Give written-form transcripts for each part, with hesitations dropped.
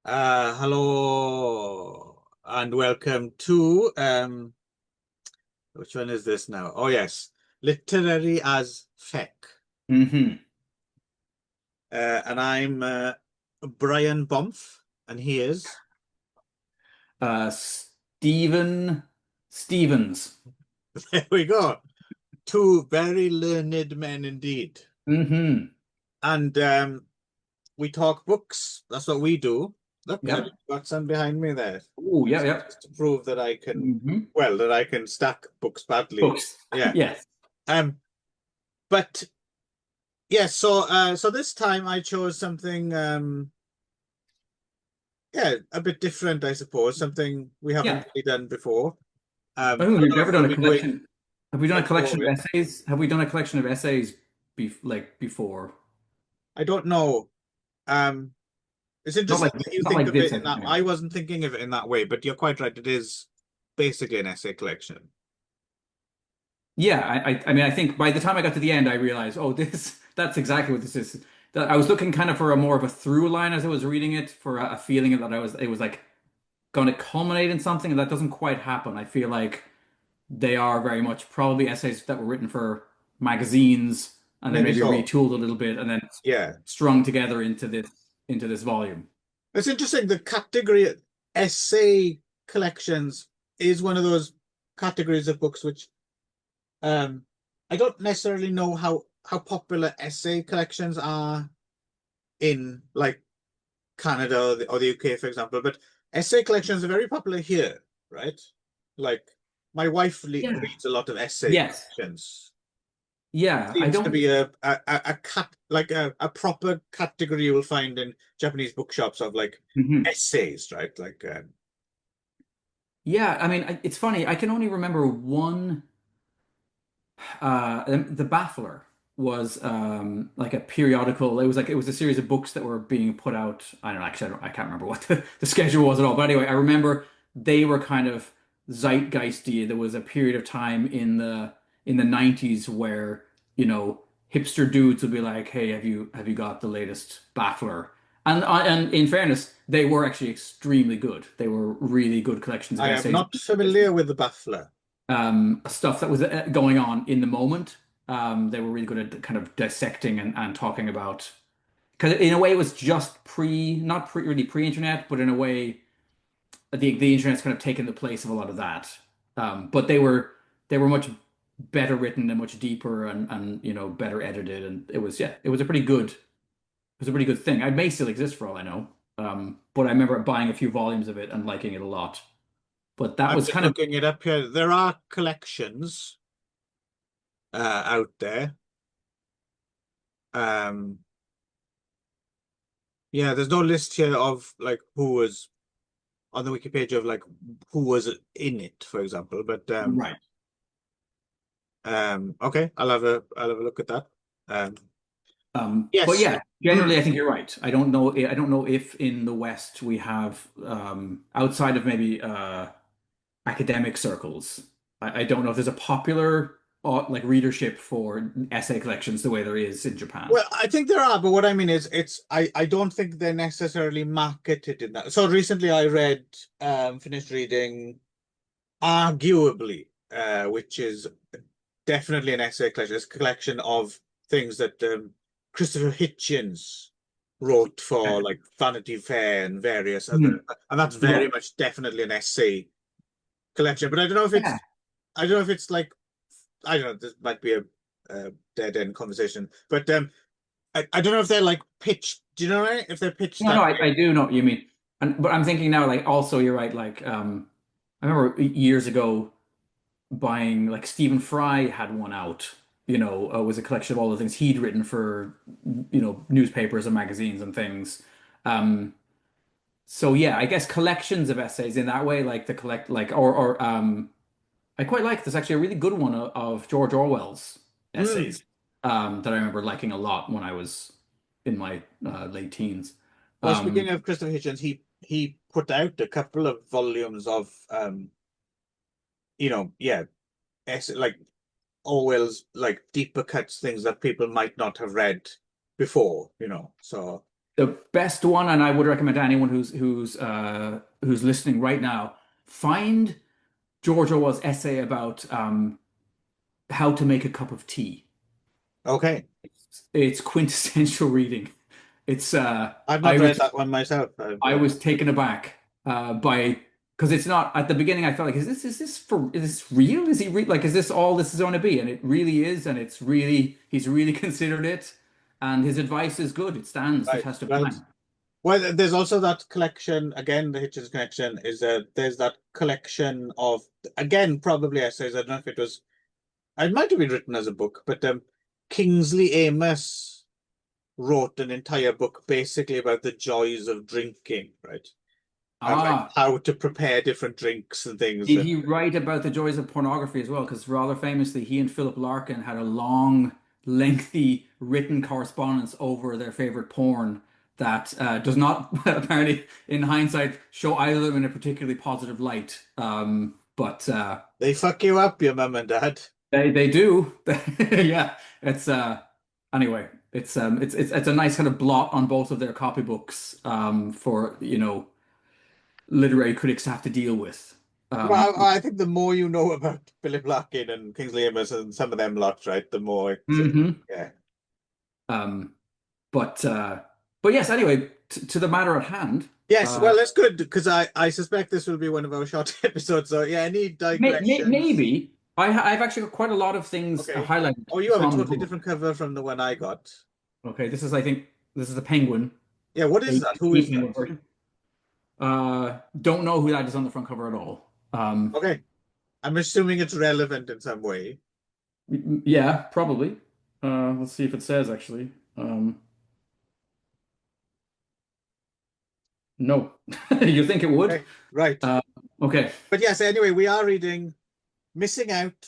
Hello and welcome to which one is this now? Oh yes, Literary as Feck. Hmm. And I'm Brian Bomf, and he is Stephen Stevens. there we go. Two very learned men indeed. Hmm. And we talk books. That's what we do. Look, I've Yep. got some behind me there. Oh, yeah, yep. Just to prove that I can, Hmm. well, that I can stack books badly. Books. Yeah. Yes. Um, but Yes, so this time I chose something yeah, a bit different, I suppose, something we Yeah. haven't really done before. I I think don't we've know never if done we'll a be going collection. Have we done a going collection of forward. essays? Have we done a collection of essays before? I don't know. Um it's Not interesting like that you not think like of it this, I in think. that. Anyway. I wasn't thinking of it in that way, but you're quite right. It is basically an essay collection. Yeah, I mean, I think by the time I got to the end, I realized, oh, this that's exactly what this is. That I was looking kind of for a more of a through line as I was reading it, for a feeling that it was like going to culminate in something, and that doesn't quite happen. I feel like they are very much probably essays that were written for magazines and then Maybe maybe so. retooled a little bit and then Yeah. strung together into this volume. It's interesting. The category essay collections is one of those categories of books which Um, I don't necessarily know how popular essay collections are in like Canada or the UK, for example, but essay collections are very popular here, right? Like my wife Yeah. reads a lot of essay Yes. collections. Yeah. I Seems to don't. be a cat like a proper category you will find in Japanese bookshops of like Mhm. essays, right? Yeah. I mean, it's funny. I can only remember one. The Baffler was like a periodical. It was a series of books that were being put out. I don't know, actually, I can't remember what the schedule was at all. But anyway, I remember they were kind of zeitgeisty. There was a period of time in the 90s where, hipster dudes would be like, "Hey, have you got the latest Baffler?" And in fairness, they were actually extremely good. They were really good collections of I am essays, not familiar with the Baffler. stuff that was going on in the moment. They were really good at kind of dissecting and talking about, because in a way it was just not really pre-internet, but in a way the internet's kind of taken the place of a lot of that. But they were much better written and much deeper and better edited, and it was a pretty good thing. It may still exist for all I know. But I remember buying a few volumes of it and liking it a lot. But that I'm was just kind of. looking it up here. There are collections out there. Um, yeah, there's no list here of like who was on the wiki page of like who was in it, for example. But Right. okay, I'll have a look at that. Um, But yes. yeah, generally, I think you're right. I don't know. I don't know if in the West we have, outside of maybe academic circles. I don't know if there's a popular like readership for essay collections the way there is in Japan. Well, I think there are, but what I mean is I don't think they're necessarily marketed in that. So recently I read finished reading arguably which is definitely an essay collection. It's a collection of things that Christopher Hitchens wrote for like Vanity Fair and various other, Mhm. and that's very Right. much definitely an essay collection. But I don't know if Yeah. I don't know if it's like, I don't know. This might be a dead end conversation, but I don't know if they're like pitched. Do you know what I mean? If they're pitched No, no, that I way? do know what you mean. But I'm thinking now, like, also you're right. Like, I remember years ago buying, like, Stephen Fry had one out. Was a collection of all the things he'd written for, newspapers and magazines and things. Um, so yeah, I guess collections of essays in that way, like the collect, like, or I quite like. There's actually a really good one of George Orwell's Mm. essays, that I remember liking a lot when I was in my late teens. Well, speaking Um, of Christopher Hitchens, he put out a couple of volumes of yeah, like Orwell's like deeper cuts, things that people might not have read before. So The best one, and I would recommend to anyone who's listening right now, find George Orwell's essay about how to make a cup of tea. Okay. It's quintessential reading. It's I've not read that one myself. I was taken aback by because it's not at the beginning. I felt like is this real? Is he like is this all this is going to be? And it really is, and it's really he's really considered it, and his advice is good. It stands the Right, test of right. time. Well, there's also that collection, again, the Hitchens connection is there's that collection of, again, probably essays. I don't know if it might have been written as a book, but Kingsley Amis wrote an entire book basically about the joys of drinking, right? And like Ah, how to prepare different drinks and things. did he write about the joys of pornography as well? Because rather famously, he and Philip Larkin had a long, lengthy written correspondence over their favorite porn that does not apparently, in hindsight, show either of them in a particularly positive light. But They fuck you up, your mum and dad. they do. Yeah, it's anyway, it's a nice kind of blot on both of their copybooks for literary critics to have to deal with. Um, Well, I think the more you know about Philip Larkin and Kingsley Amis and some of them lots, right, the more it's, mhm. yeah. Um, but uh, but yes, anyway, to the matter at hand, Yes, uh, well, that's good because I suspect this will be one of our short episodes. So yeah, any digressions? maybe I've actually got quite a lot of things Okay. highlighted Oh, you have a from the totally book. different cover from the one I got. Okay, this is I think this is the Penguin, Yeah, what is that? Who is that? Penguin version. Don't know who that is on the front cover at all. Okay, I'm assuming it's relevant in some way. Yeah, probably. Let's see if it says actually. No, you think it would? Okay, right. Uh, okay. But yes, anyway, we are reading Missing Out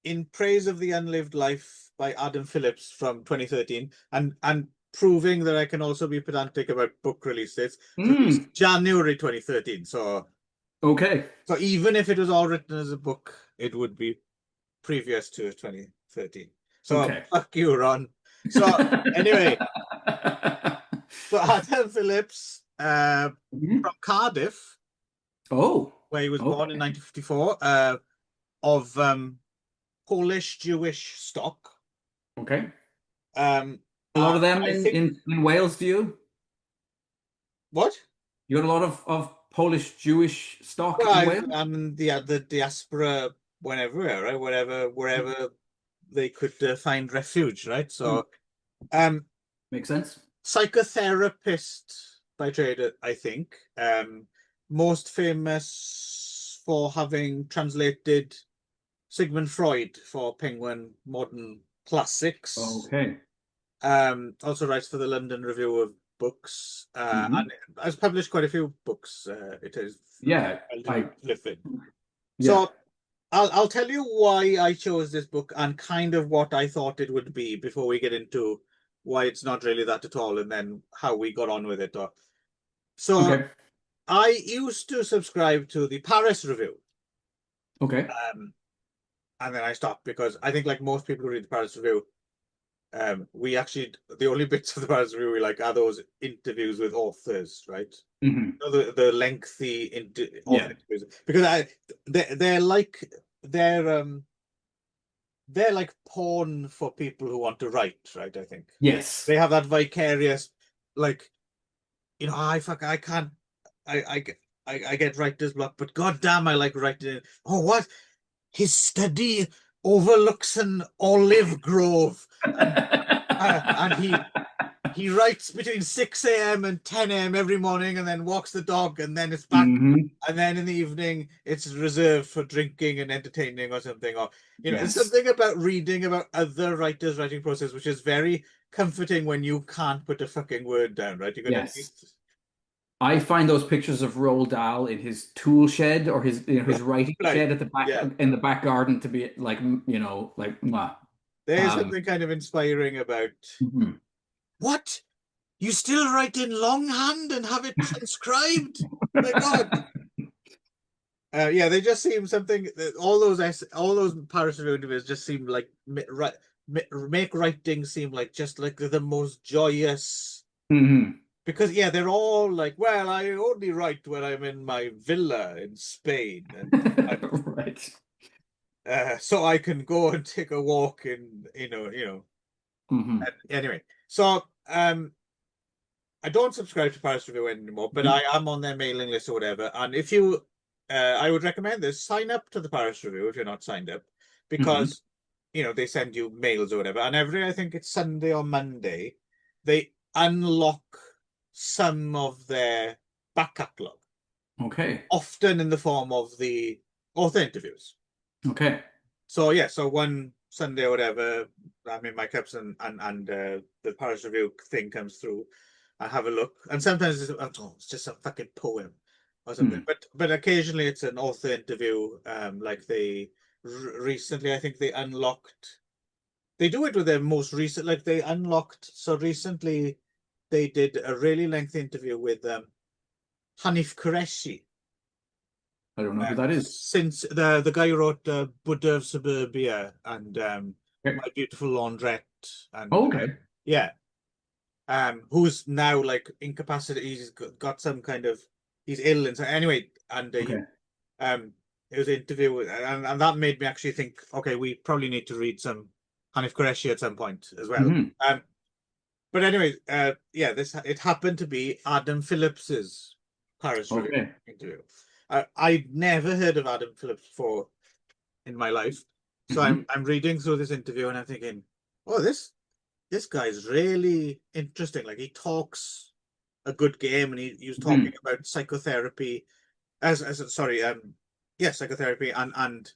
in Praise of the Unlived Life by Adam Phillips from 2013, and proving that I can also be pedantic about book release dates. Released January 2013. Okay. So even if it was all written as a book, it would be previous to 2013. So Okay. fuck you, Ron. So anyway, so Adam Phillips Mhm. from Cardiff, Oh, where he was born in okay. 1954, of Polish Jewish stock. Okay. A lot of And them I think in Wales, do you? what? You got a lot of Polish Jewish stock Well, in Wales? I'm in the diaspora whenever, right? Wherever they could find refuge, right? Hmm. So, um, Makes sense. psychotherapist by trade, I think. Most famous for having translated Sigmund Freud for Penguin Modern Classics. Okay. Also writes for the London Review of Books, Hmm. and has published quite a few books. It is Yeah, relatively I prolific. yeah. So I'll tell you why I chose this book and kind of what I thought it would be before we get into why it's not really that at all, and then how we got on with it. So Okay. I used to subscribe to the Paris Review, Okay. and then I stopped because I think, like most people who read the Paris Review, we actually the only bits of the Paris Review we like are those interviews with authors, right? Hmm. The lengthy author Yeah. interviews because they're like they're um they're like porn for people who want to write, right? I think Yes. they have that vicarious, like, I fuck, I can't, I get, I get writer's block, but goddamn, I like writing. Oh, what? His study overlooks an olive grove, and he writes between 6 a.m. and 10 a.m. every morning and then walks the dog and then it's back. Hmm. And then in the evening, it's reserved for drinking and entertaining or something. Or, it's Yes. something about reading about other writers' writing process, which is very comforting when you can't put a fucking word down, right? You can at Yes. least. I find those pictures of Roald Dahl in his tool shed or his writing Right. shed at the back Yeah. in the back garden to be like like mwah. There's Um, something kind of inspiring about mhm. what? You still write in longhand and have it transcribed? My God. Yeah, they just seem something. All those Paris Review interviews just seem like make writing seem like just like the most joyous. Hmm. Because yeah, they're all like, well, I only write when I'm in my villa in Spain, and Right. so I can go and take a walk in, Hmm. anyway. So I don't subscribe to Paris Review anymore, but Hmm. I am on their mailing list or whatever. And if you, I would recommend this, sign up to the Paris Review if you're not signed up, Hmm. because, they send you mails or whatever. And I think it's Sunday or Monday, they unlock some of their back catalogue, Okay. often in the form of the author interviews. Okay. So yeah, so one Sunday or whatever, I'm in my cups and the Paris Review thing comes through. I have a look, and sometimes it's just a fucking poem or something. Hmm. But occasionally it's an author interview. Like they recently, I think they unlocked. They do it with their most recent. Like they unlocked. So recently, they did a really lengthy interview with Hanif Qureshi. I don't know who that is. Since the guy who wrote Buddha of Suburbia and Okay. My Beautiful Laundrette and Okay. yeah, who's now like incapacitated. He's got some kind of he's ill and so anyway, and Okay. um it was an interview and that made me actually think, okay, we probably need to read some Hanif Qureshi at some point as well. Hmm. But anyway, yeah, this it happened to be Adam Phillips's Paris Review Okay. interview. I'd never heard of Adam Phillips before in my life. So I'm Hmm. I'm reading through this interview and I'm thinking, oh, this guy's really interesting. Like he talks a good game, and he was talking Hmm. about psychotherapy as sorry, yeah, psychotherapy and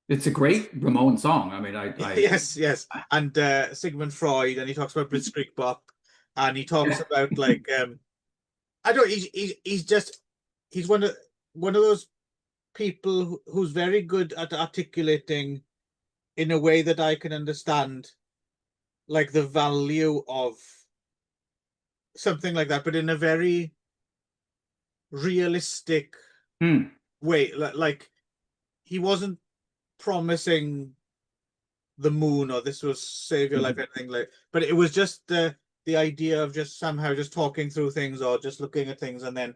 It's a great Ramon song. I mean, yes, and Sigmund Freud, and he talks about Blitzkrieg Bop, and he talks yeah. about like I don't he's just he's one of those people who's very good at articulating in a way that I can understand, like the value of something like that, but in a very realistic Hmm. way. Like he wasn't promising the moon or this will save your life, Hmm. anything like. But it was just the idea of just somehow just talking through things or just looking at things, and then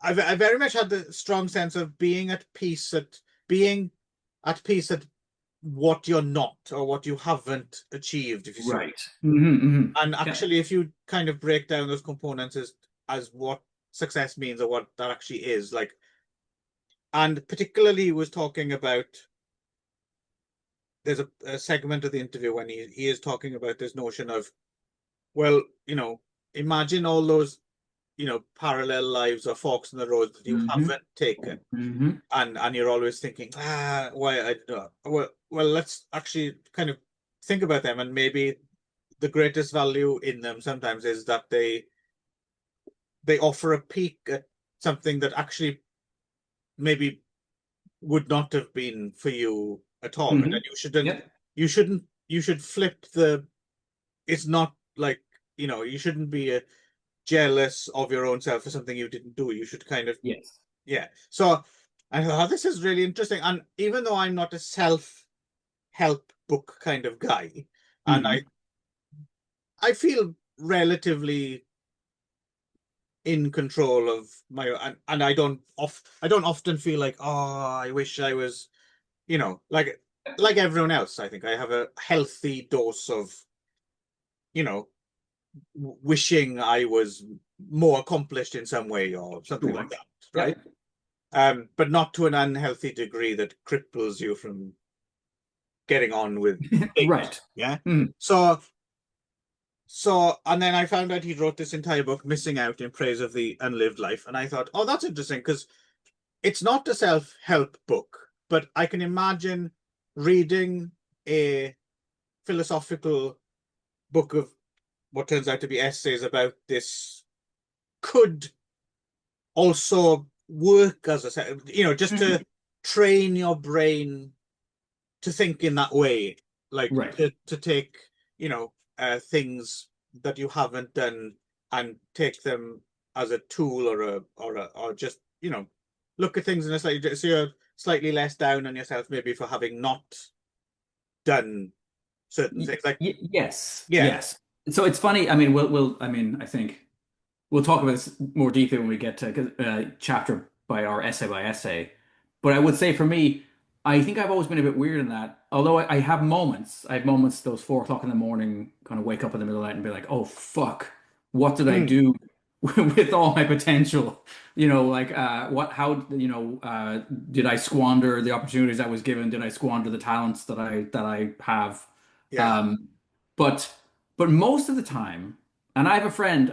I very much had the strong sense of being at peace at what you're not or what you haven't achieved, if you see what I mean. Right. Hmm. Hmm. And Yeah. actually, if you kind of break down those components as what success means or what that actually is, like, and particularly he was talking about there's a segment of the interview when he is talking about this notion of, well, imagine all those, parallel lives or forks in the road that you Hmm. haven't taken, Hmm. and you're always thinking, why I well, let's actually kind of think about them, and maybe the greatest value in them sometimes is that they offer a peek at something that actually maybe would not have been for you at all. And Hmm. then Yep. you should flip it's not like, you shouldn't be jealous of your own self for something you didn't do. You should kind of, Yes. yeah. So I thought, oh, this is really interesting. And even though I'm not a self-help book kind of guy, and Hmm. I feel relatively in control of my and I don't often feel like, oh, I wish I was, like everyone else. I think I have a healthy dose of, you know wishing I was more accomplished in some way or something like Sure. that, right? Yep. But not to an unhealthy degree that cripples you from getting on with things. Right. Yeah. Hmm. So and then I found out he wrote this entire book, Missing Out, in praise of the unlived life, and I thought, oh, that's interesting because it's not a self-help book, but I can imagine reading a philosophical book of what turns out to be essays about this could also work as just to Hmm. train your brain to think in that way, like Right. to take, things that you haven't done and take them as a tool or just, look at things in a slightly so you're slightly less down on yourself maybe for having not done certain things. Like, Yes. yeah, Yes. So it's funny. I mean, I mean, I think we'll talk about this more deeply when we get to chapter by essay. But I would say for me, I think I've always been a bit weird in that. Although I have moments, I have moments those 4 o'clock in the morning, kind of wake up in the middle of the night and be like, "Oh fuck, what did I Mm, do with all my potential?" Like how, did I squander the opportunities I was given? Did I squander the talents that I have? yeah, Um, but most of the time. And I have a friend,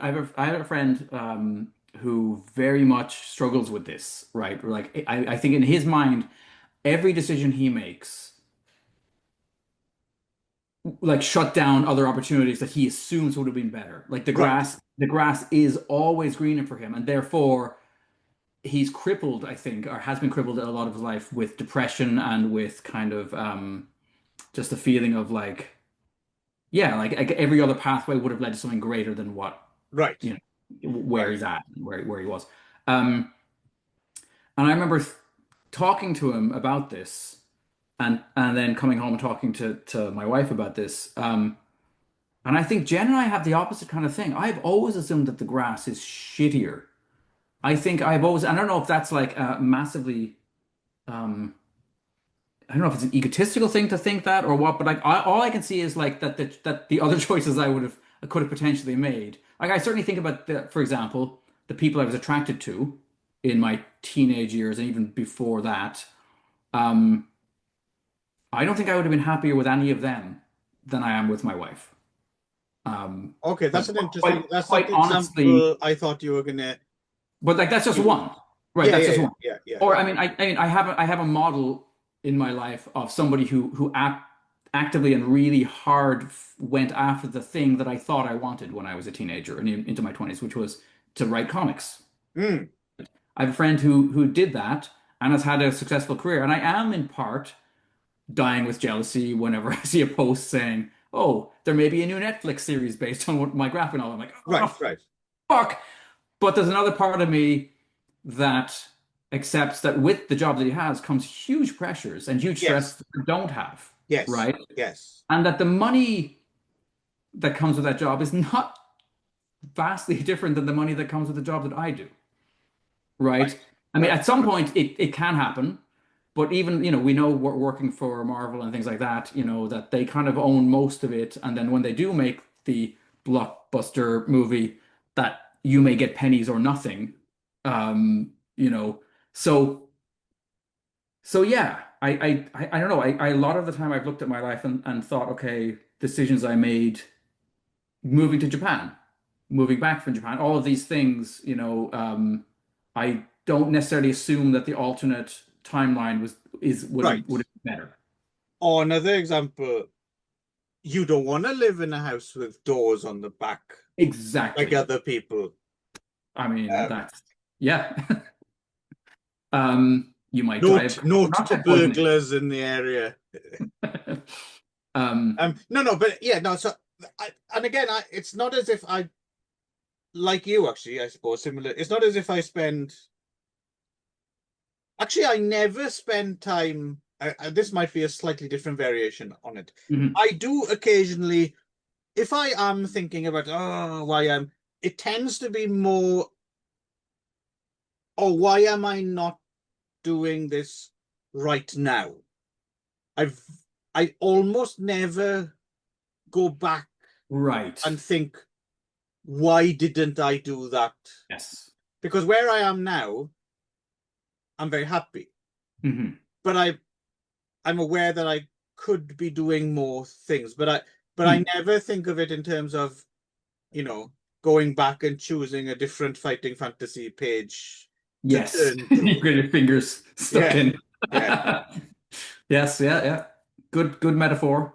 who very much struggles with this, right? Like I think in his mind, every decision he makes like shut down other opportunities that he assumes would have been better. Like right, the grass is always greener for him, and therefore he's crippled, I think, or has been crippled a lot of his life with depression and with kind of just a feeling of like, yeah, like every other pathway would have led to something greater than what, right, you where right. he's at, where he was. Um, and I remember talking to him about this, and then coming home and talking to my wife about this. And I think Jen and I have the opposite kind of thing. I've always assumed that the grass is shittier. I don't know if that's like massively, um, I don't know if it's an egotistical thing to think that or what, but like all I can see is like that the other choices I could have potentially made. Like I certainly think about for example, the people I was attracted to in my teenage years and even before that. Um, I don't think I would have been happier with any of them than I am with my wife. Okay, Like that's an interesting. That's not quite the honestly, example I thought you were gonna but like that's just give. one, right? Yeah, That's yeah, just yeah, one. yeah, yeah, Or yeah. I mean, I have a model in my life of somebody who actively and really hard went after the thing that I thought I wanted when I was a teenager and into my 20s, which was to write comics. Mm, I have a friend who did that and has had a successful career, and I am in part dying with jealousy whenever I see a post saying, "Oh, there may be a new Netflix series based on what my graphic novel." I'm like, right, "Oh, right. fuck!" But there's another part of me that accepts that with the job that he has comes huge pressures and huge stress Yes, that I don't have, yes, right? yes. And that the money that comes with that job is not vastly different than the money that comes with the job that I do, right? Right, I mean, right. at some point it can happen, but even, we know we're working for Marvel and things like that, that they kind of own most of it. And then when they do make the blockbuster movie, that you may get pennies or nothing. Um, you know, so yeah, I don't know. A lot of the time I've looked at my life and thought, okay, decisions I made moving to Japan, moving back from Japan, all of these things, I don't necessarily assume that the alternate timeline Right. would have been better. Or another example, you don't want to live in a house with doors on the back like Exactly. other people. I mean, Um, that's yeah. You might die of note, carbon note to monoxide poisoning. burglars in the area. Um, No, no, but yeah, no. So, and again, it's not as if I like you. Actually, I suppose similar. It's not as if I spend. Actually, I never spend time. This might be a slightly different variation on it. mhm. I do occasionally, if I am thinking about, oh, why am, it tends to be more, oh, why am I not doing this right now? I've, I almost never go back Right. and think, why didn't I do that? Yes. Because where I am now, I'm very happy, Hmm. but I'm aware that I could be doing more things, but I Hmm. never think of it in terms of, you know, going back and choosing a different fighting fantasy page to Yes. turn You to. get your fingers stuck Yeah, in. yeah. Yes. Yeah. Yeah. Good metaphor.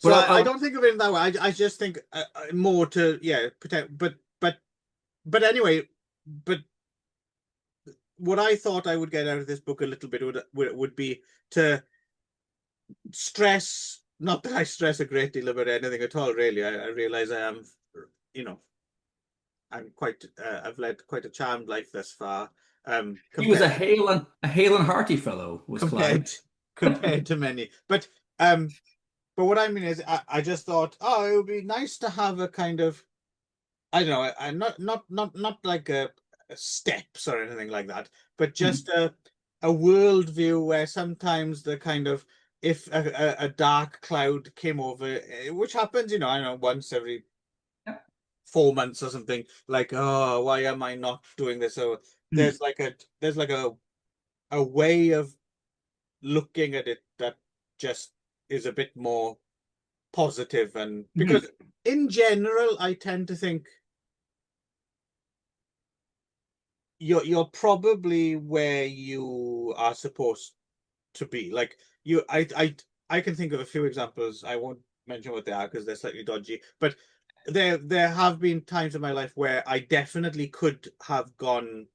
But So I don't think of it in that way. I just think more to, yeah, pretend, but anyway, but what I thought I would get out of this book a little bit would be to stress. Not that I stress a great deal about anything at all, really. I realize I am, you know, I'm quite. I've led quite a charmed life thus far. he was Compared a hale and hearty fellow, was Clive. compared compared to many, but um, but what I mean is, I just thought, oh, it would be nice to have a kind of, I don't know, I not like a steps or anything like that, but Mhm. just a world view where sometimes the kind of, if a dark cloud came over, which happens, I don't know, once every Yep. 4 months or something, like, oh, why am I not doing this? So Mhm. there's like a way of looking at it that just is a bit more positive, and Mhm. because in general, I tend to think you're probably where you are supposed to be. Like I can think of a few examples. I won't mention what they are because they're slightly dodgy, but there have been times in my life where I definitely could have gone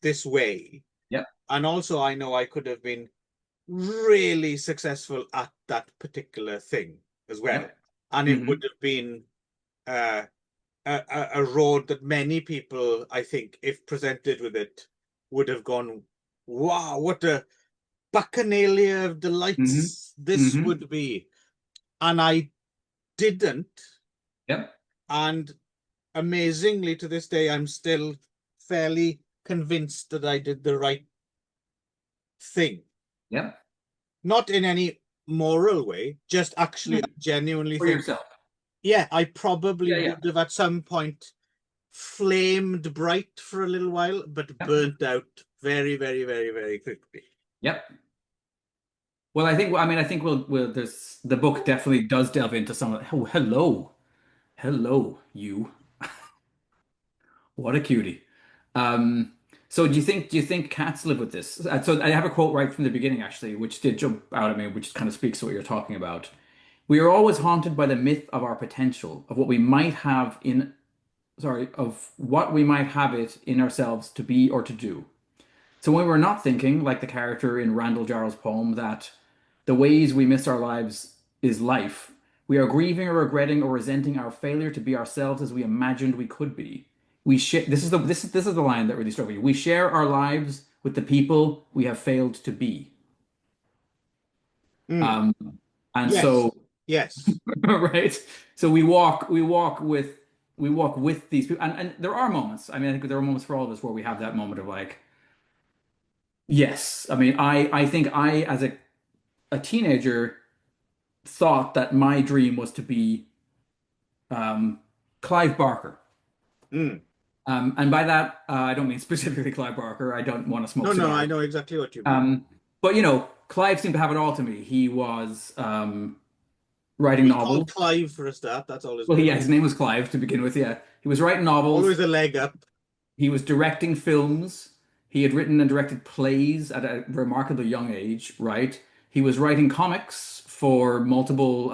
this way. Yep. And also I know I could have been really successful at that particular thing as well. Yep. And it would Hmm. have been uh, a road that many people, I think, if presented with it, would have gone, wow, what a bacchanalia of Hmm. delights this Hmm. would be. And I didn't. Yep. And amazingly, to this day, I'm still fairly convinced that I did the right thing. Yep. Not in any moral way, just actually, I Mhm. genuinely For think, yourself. yeah, I probably Yeah. Yeah. would have at some point flamed bright for a little while, but Yep. burnt out very, very, very, very quickly. Yep. Well, I think there's the book definitely does delve into some of, oh, hello. Hello, you. What a cutie. Um, so do you think cats live with this? So I have a quote right from the beginning, actually, which did jump out at me, which kind of speaks to what you're talking about. We are always haunted by the myth of our potential, of what we might have in, sorry, of what we might have it in ourselves to be or to do. So when we're not thinking, like the character in Randall Jarrell's poem, that the ways we miss our lives is life, we are grieving or regretting or resenting our failure to be ourselves as we imagined we could be. We share this is the line that really struck me. We share our lives with the people we have failed to be. Mm. Um, and Yes, so yes. right. So we walk with these people, and there are moments. I mean, I think there are moments for all of us where we have that moment of like, yes. I mean, I think I as a teenager thought that my dream was to be um, Clive Barker. Mm. And by that, I don't mean specifically Clive Barker. I don't want to smoke No, no, I cigars. know exactly what you mean. Um, but Clive seemed to have it all to me. He was writing Be called novels. Clive for a start. That's always Well, good. yeah, his name was Clive to begin with. Yeah, he was writing novels. Always a leg up. He was directing films. He had written and directed plays at a remarkably young age, right? He was writing comics for multiple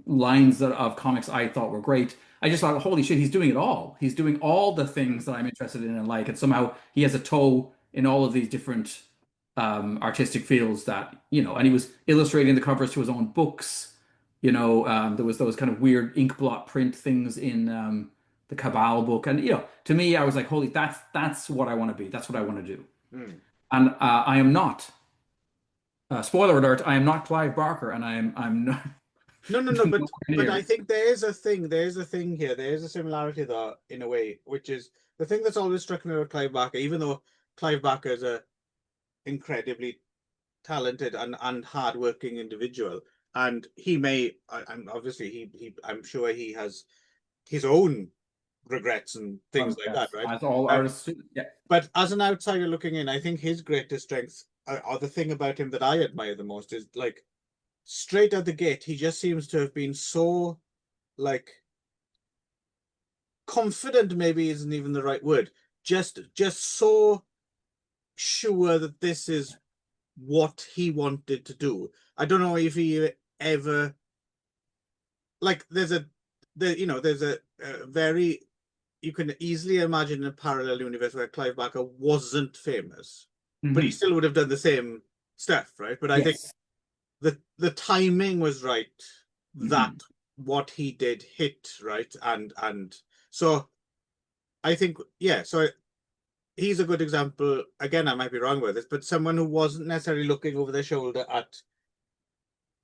lines of comics I thought were great. I just thought, holy shit, he's doing it all. He's doing all the things Mm. that I'm interested in and like, and somehow he has a toe in all of these different artistic fields and he was illustrating the covers to his own books. There was those kind of weird ink blot print things in the Cabal book, and to me, I was like, holy, that's what I want to be. That's what I want to do. Mm. And I am not. Spoiler alert: I am not Clive Barker, and I'm not No, no, no, nowhere but I near. think there is a thing here. There is a similarity though, in a way, which is the thing that's always struck me about Clive Barker, even though Clive Barker is a incredibly talented and hardworking individual, and he may, I'm obviously I'm sure he has his own regrets and things like that, Yes, right? as all Uh, artists do. Yeah. but as an outsider looking in, I think his greatest strength, or the thing about him that I admire the most, is like straight out the gate, he just seems to have been so like confident. Maybe isn't even the right word. Just so sure that this is what he wanted to do. I don't know if he ever, like, there's a very, you can easily imagine a parallel universe where Clive Barker wasn't famous, but he Hmm. still would have done the same stuff, right? But I think Yes. the timing was right, that Hmm. what he did hit right, and so I think, yeah, so he's a good example. Again, I might be wrong with this, but someone who wasn't necessarily looking over their shoulder at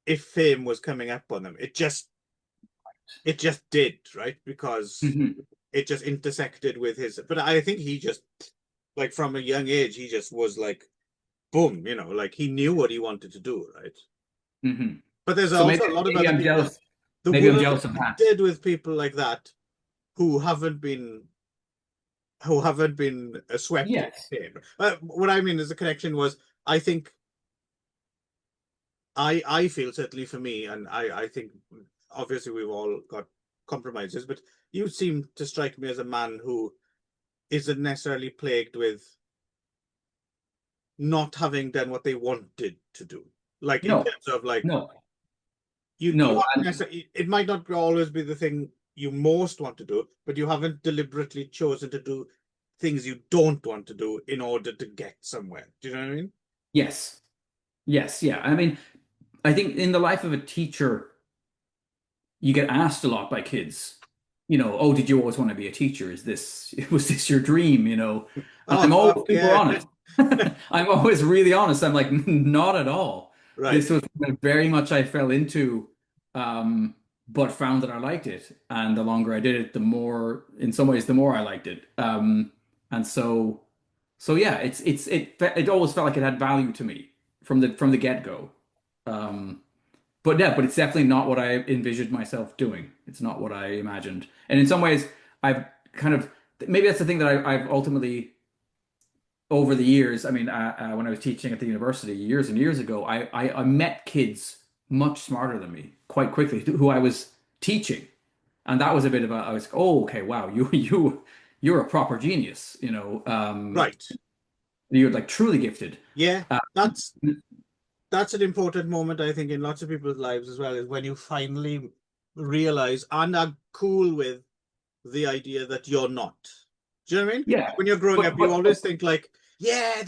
if fame was coming up on them. It just did, right? Because Hmm. it just intersected with his. But I think he just, like, from a young age, he just was like, boom, like he knew what he wanted to do, right? Hmm. But there's So also a lot of maybe other I'm people. jealous. The Maybe I'm world jealous is of that. littered with people like that who haven't been swept into Yes. fame. What I mean is the connection was, I think, I feel, certainly for me, and I think obviously we've all got compromises, but you seem to strike me as a man who isn't necessarily plagued with not having done what they wanted to do. Like, in No, terms of, like, no, you no. haven't necessarily, it might not always be the thing you most want to do, but you haven't deliberately chosen to do things you don't want to do in order to get somewhere. Do you know what I mean? Yes. Yes. Yeah. I mean, I think in the life of a teacher, you get asked a lot by kids, oh, did you always want to be a teacher? Was this your dream? And Oh I'm always fuck super yeah. honest. I'm always really honest. I'm like, not at all. Right. This was very much I fell into, um, but found that I liked it. And the longer I did it, the more, in some ways, the more I liked it. And so yeah, it always felt like it had value to me from the get-go. Um, but yeah, but it's definitely not what I envisioned myself doing. It's not what I imagined. And in some ways, I've kind of maybe that's the thing that I've ultimately over the years. I mean, when I was teaching at the university years and years ago, I met kids much smarter than me quite quickly who I was teaching, and that was a bit of a I was oh okay wow you're a proper genius Right. you're like truly gifted. Yeah. Uh, That's an important moment, I think, in lots of people's lives as well, is when you finally realize and are cool with the idea that you're not. Do you know what I mean? yeah, When you're growing but up, you but always think like, yeah,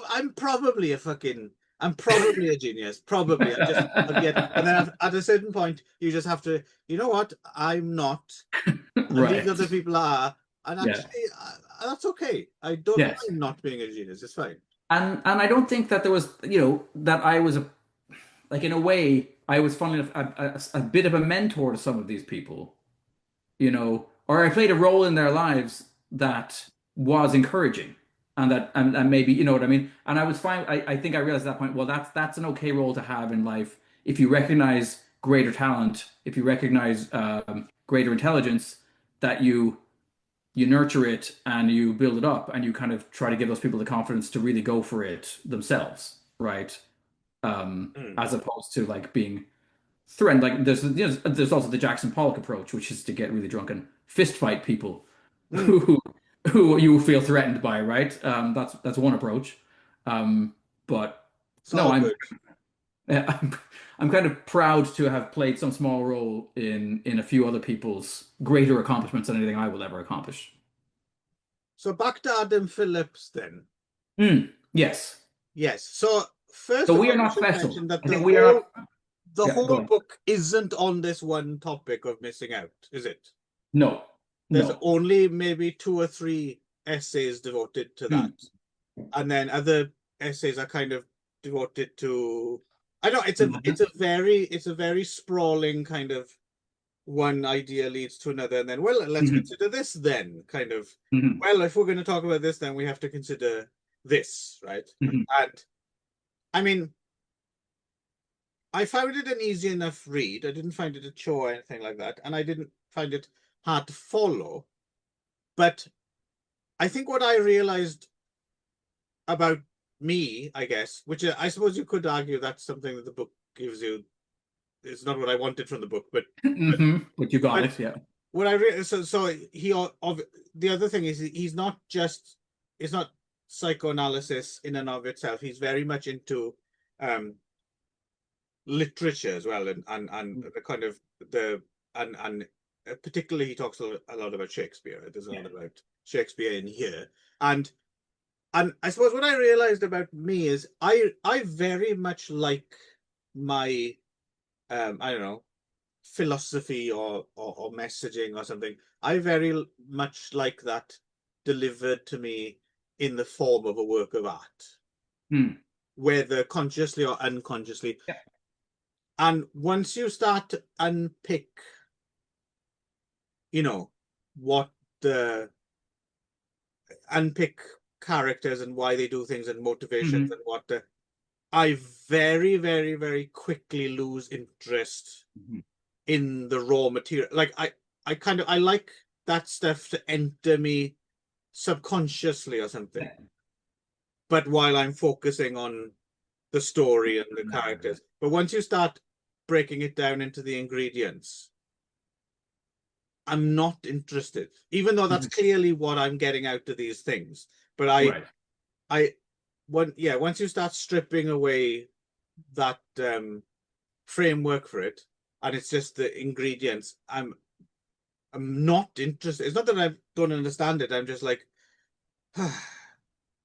I'm probably a genius, probably. And yet, and then at a certain point, you just have to, you know what? I'm not, and these right, other people are, and yeah, actually, that's okay. I don't yes. mind not being a genius. It's fine. And I don't think that there was, that I was like in a way I was funnily enough a bit of a mentor to some of these people, or I played a role in their lives that was encouraging and maybe you know what I mean. And I was fine. I think I realized at that point, well, that's an okay role to have in life if you recognize greater talent, if you recognize greater intelligence, that you nurture it and you build it up and you kind of try to give those people the confidence to really go for it themselves, right? Mm. As opposed to like being threatened. Like there's also the Jackson Pollock approach, which is to get really drunk and fist fight people Mm. who who you feel threatened by, right? That's one approach. But It's no, all I'm good. I'm I'm kind of proud to have played some small role in a few other people's greater accomplishments than anything I will ever accomplish. So back to Adam Phillips then. Yes. Yes. So first So of we all, are we not should special. mention that I the think we are whole not. the Yeah, go whole ahead. book isn't on this one topic of missing out, is it? No, There's no. only maybe two or three essays devoted to that, Mm, and then other essays are kind of devoted to. I know it's madness. a very sprawling kind of, one idea leads to another, and then, well, let's Mhm, consider this then, kind of. mhm, Well, if we're going to talk about this, then we have to consider this, right? mhm. And I mean, I found it an easy enough read. I didn't find it a chore or anything like that, and I didn't find it hard to follow. But I think what I realized about me, I guess, which I suppose you could argue that's something that the book gives you. It's not what I wanted from the book, but But you got but it, yeah. what I re so he of the other thing is, he's not just it's not psychoanalysis in and of itself. He's very much into um literature as well, and the kind of the and particularly he talks a lot about Shakespeare. There's a lot about Shakespeare in here, and I suppose what I realized about me is I very much like my I don't know, philosophy or messaging or something. I very much like that delivered to me in the form of a work of art, Mm, whether consciously or unconsciously. yeah. And once you start to unpick, you know, what the unpick characters and why they do things and motivations Hmm. and what the I very, very, very quickly lose interest Hmm. in the raw material. Like I like that stuff to enter me subconsciously or something. Yeah. But while I'm focusing on the story and the Yeah. characters. But once you start breaking it down into the ingredients, I'm not interested, even though that's Mhm. clearly what I'm getting out of these things. But Right. I, once you start stripping away that framework for it, and it's just the ingredients, I'm not interested. It's not that I don't understand it. I'm just like,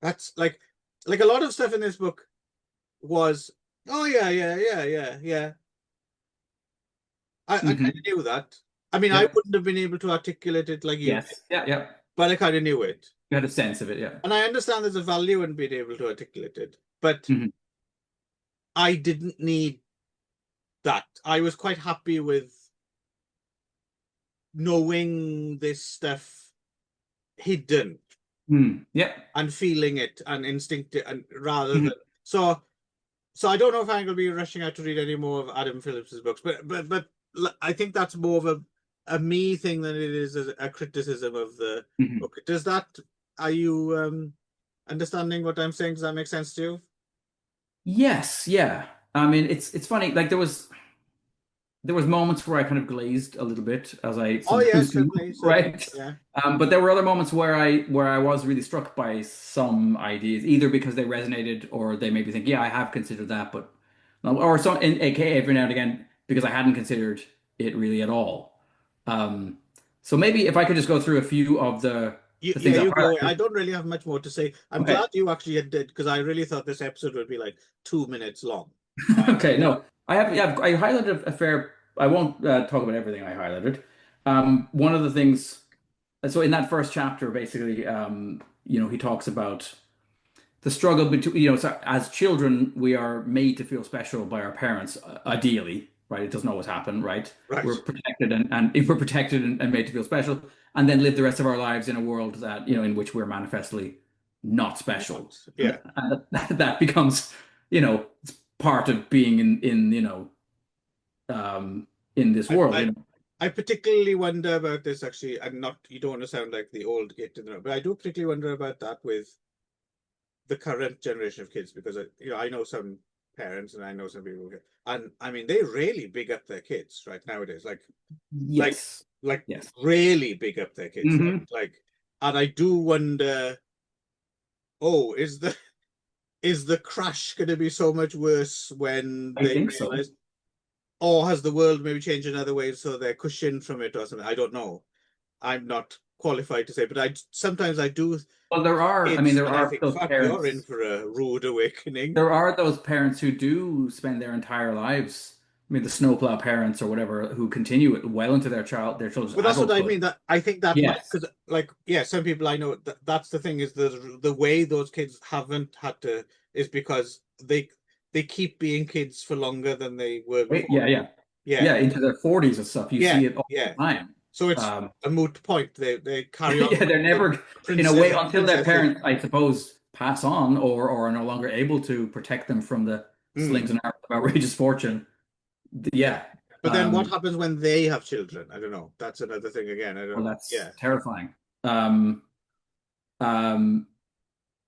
that's like a lot of stuff in this book was, oh yeah, yeah, yeah, yeah, yeah. I kind Hmm. of knew that. I mean, I Yep. wouldn't have been able to articulate it like you did, Yes. Yeah. Yeah. but I kind of knew it. You had a sense of it. Yeah. And I understand there's a value in being able to articulate it, but Hmm. I didn't need that. I was quite happy with knowing this stuff hidden Mm. Yep. and feeling it and instinctive and rather than Mhm. so I don't know if I'm going to be rushing out to read any more of Adam Phillips's books, but I think that's more of a me thing than it is a criticism of the Mhm. book. Does that are you understanding what I'm saying? Does that make sense to you? Yes. Yeah. I mean, it's funny. Like there was moments where I kind of glazed a little bit, as I Oh yes, sometimes do, certainly, certainly, right? yeah, But there were other moments where I was really struck by some ideas, either because they resonated or they made me think, yeah, I have considered that, but no, or some, in, aka every now and again because I hadn't considered it really at all. Um, so maybe if I could just go through a few of the yeah. things I've You go. I highlighted. don't really have much more to say. I'm Okay. glad you actually did because I really thought this episode would be like 2 minutes long. Okay, no, I have, yeah, I highlighted a fair. I won't talk about everything I highlighted. One of the things, so in that first chapter, basically, he talks about the struggle between, so as children, we are made to feel special by our parents, ideally, right? It doesn't always happen, right? Right. We're protected and if we're protected and made to feel special, and then live the rest of our lives in a world that, in which we're manifestly not special. Not. And, Yeah. that becomes, it's part of being um, in this I, world, I I particularly wonder about this actually, and not you don't want to sound like the old git in the room, but I do particularly wonder about that with the current generation of kids because I know some parents and I know some people and I mean they really big up their kids right nowadays, like Yes. like Yes. really big up their kids, Hmm. and I do wonder, oh, is the crash going to be so much worse when I they think so. realize, or has the world maybe changed in other ways so they're cushioned from it or something? I don't know. I'm not qualified to say, but I sometimes I do Well, I mean, kids there and I are think, those fuck, you're in parents. for a rude awakening. There are those parents who do spend their entire lives. I mean, the snowplow parents or whatever who continue it well into their children's But that's what I adulthood. mean. That I think that might Yes. because yeah, some people I know that's the thing is the way those kids haven't had to is because they keep being kids for longer than they were Wait, before. yeah, yeah. Yeah, Yeah, into their 40s and stuff. You yeah, see it all yeah. the time. So it's Um, a moot point. They carry on yeah, they're the never, in a way, princess until their princesses. parents, I suppose, pass on or are no longer able to protect them from the slings Mm, and arrows of outrageous fortune. yeah. Yeah. But then what happens when they have children? I don't know. That's another thing again. I don't Well, know. that's Yeah. terrifying. Um, um,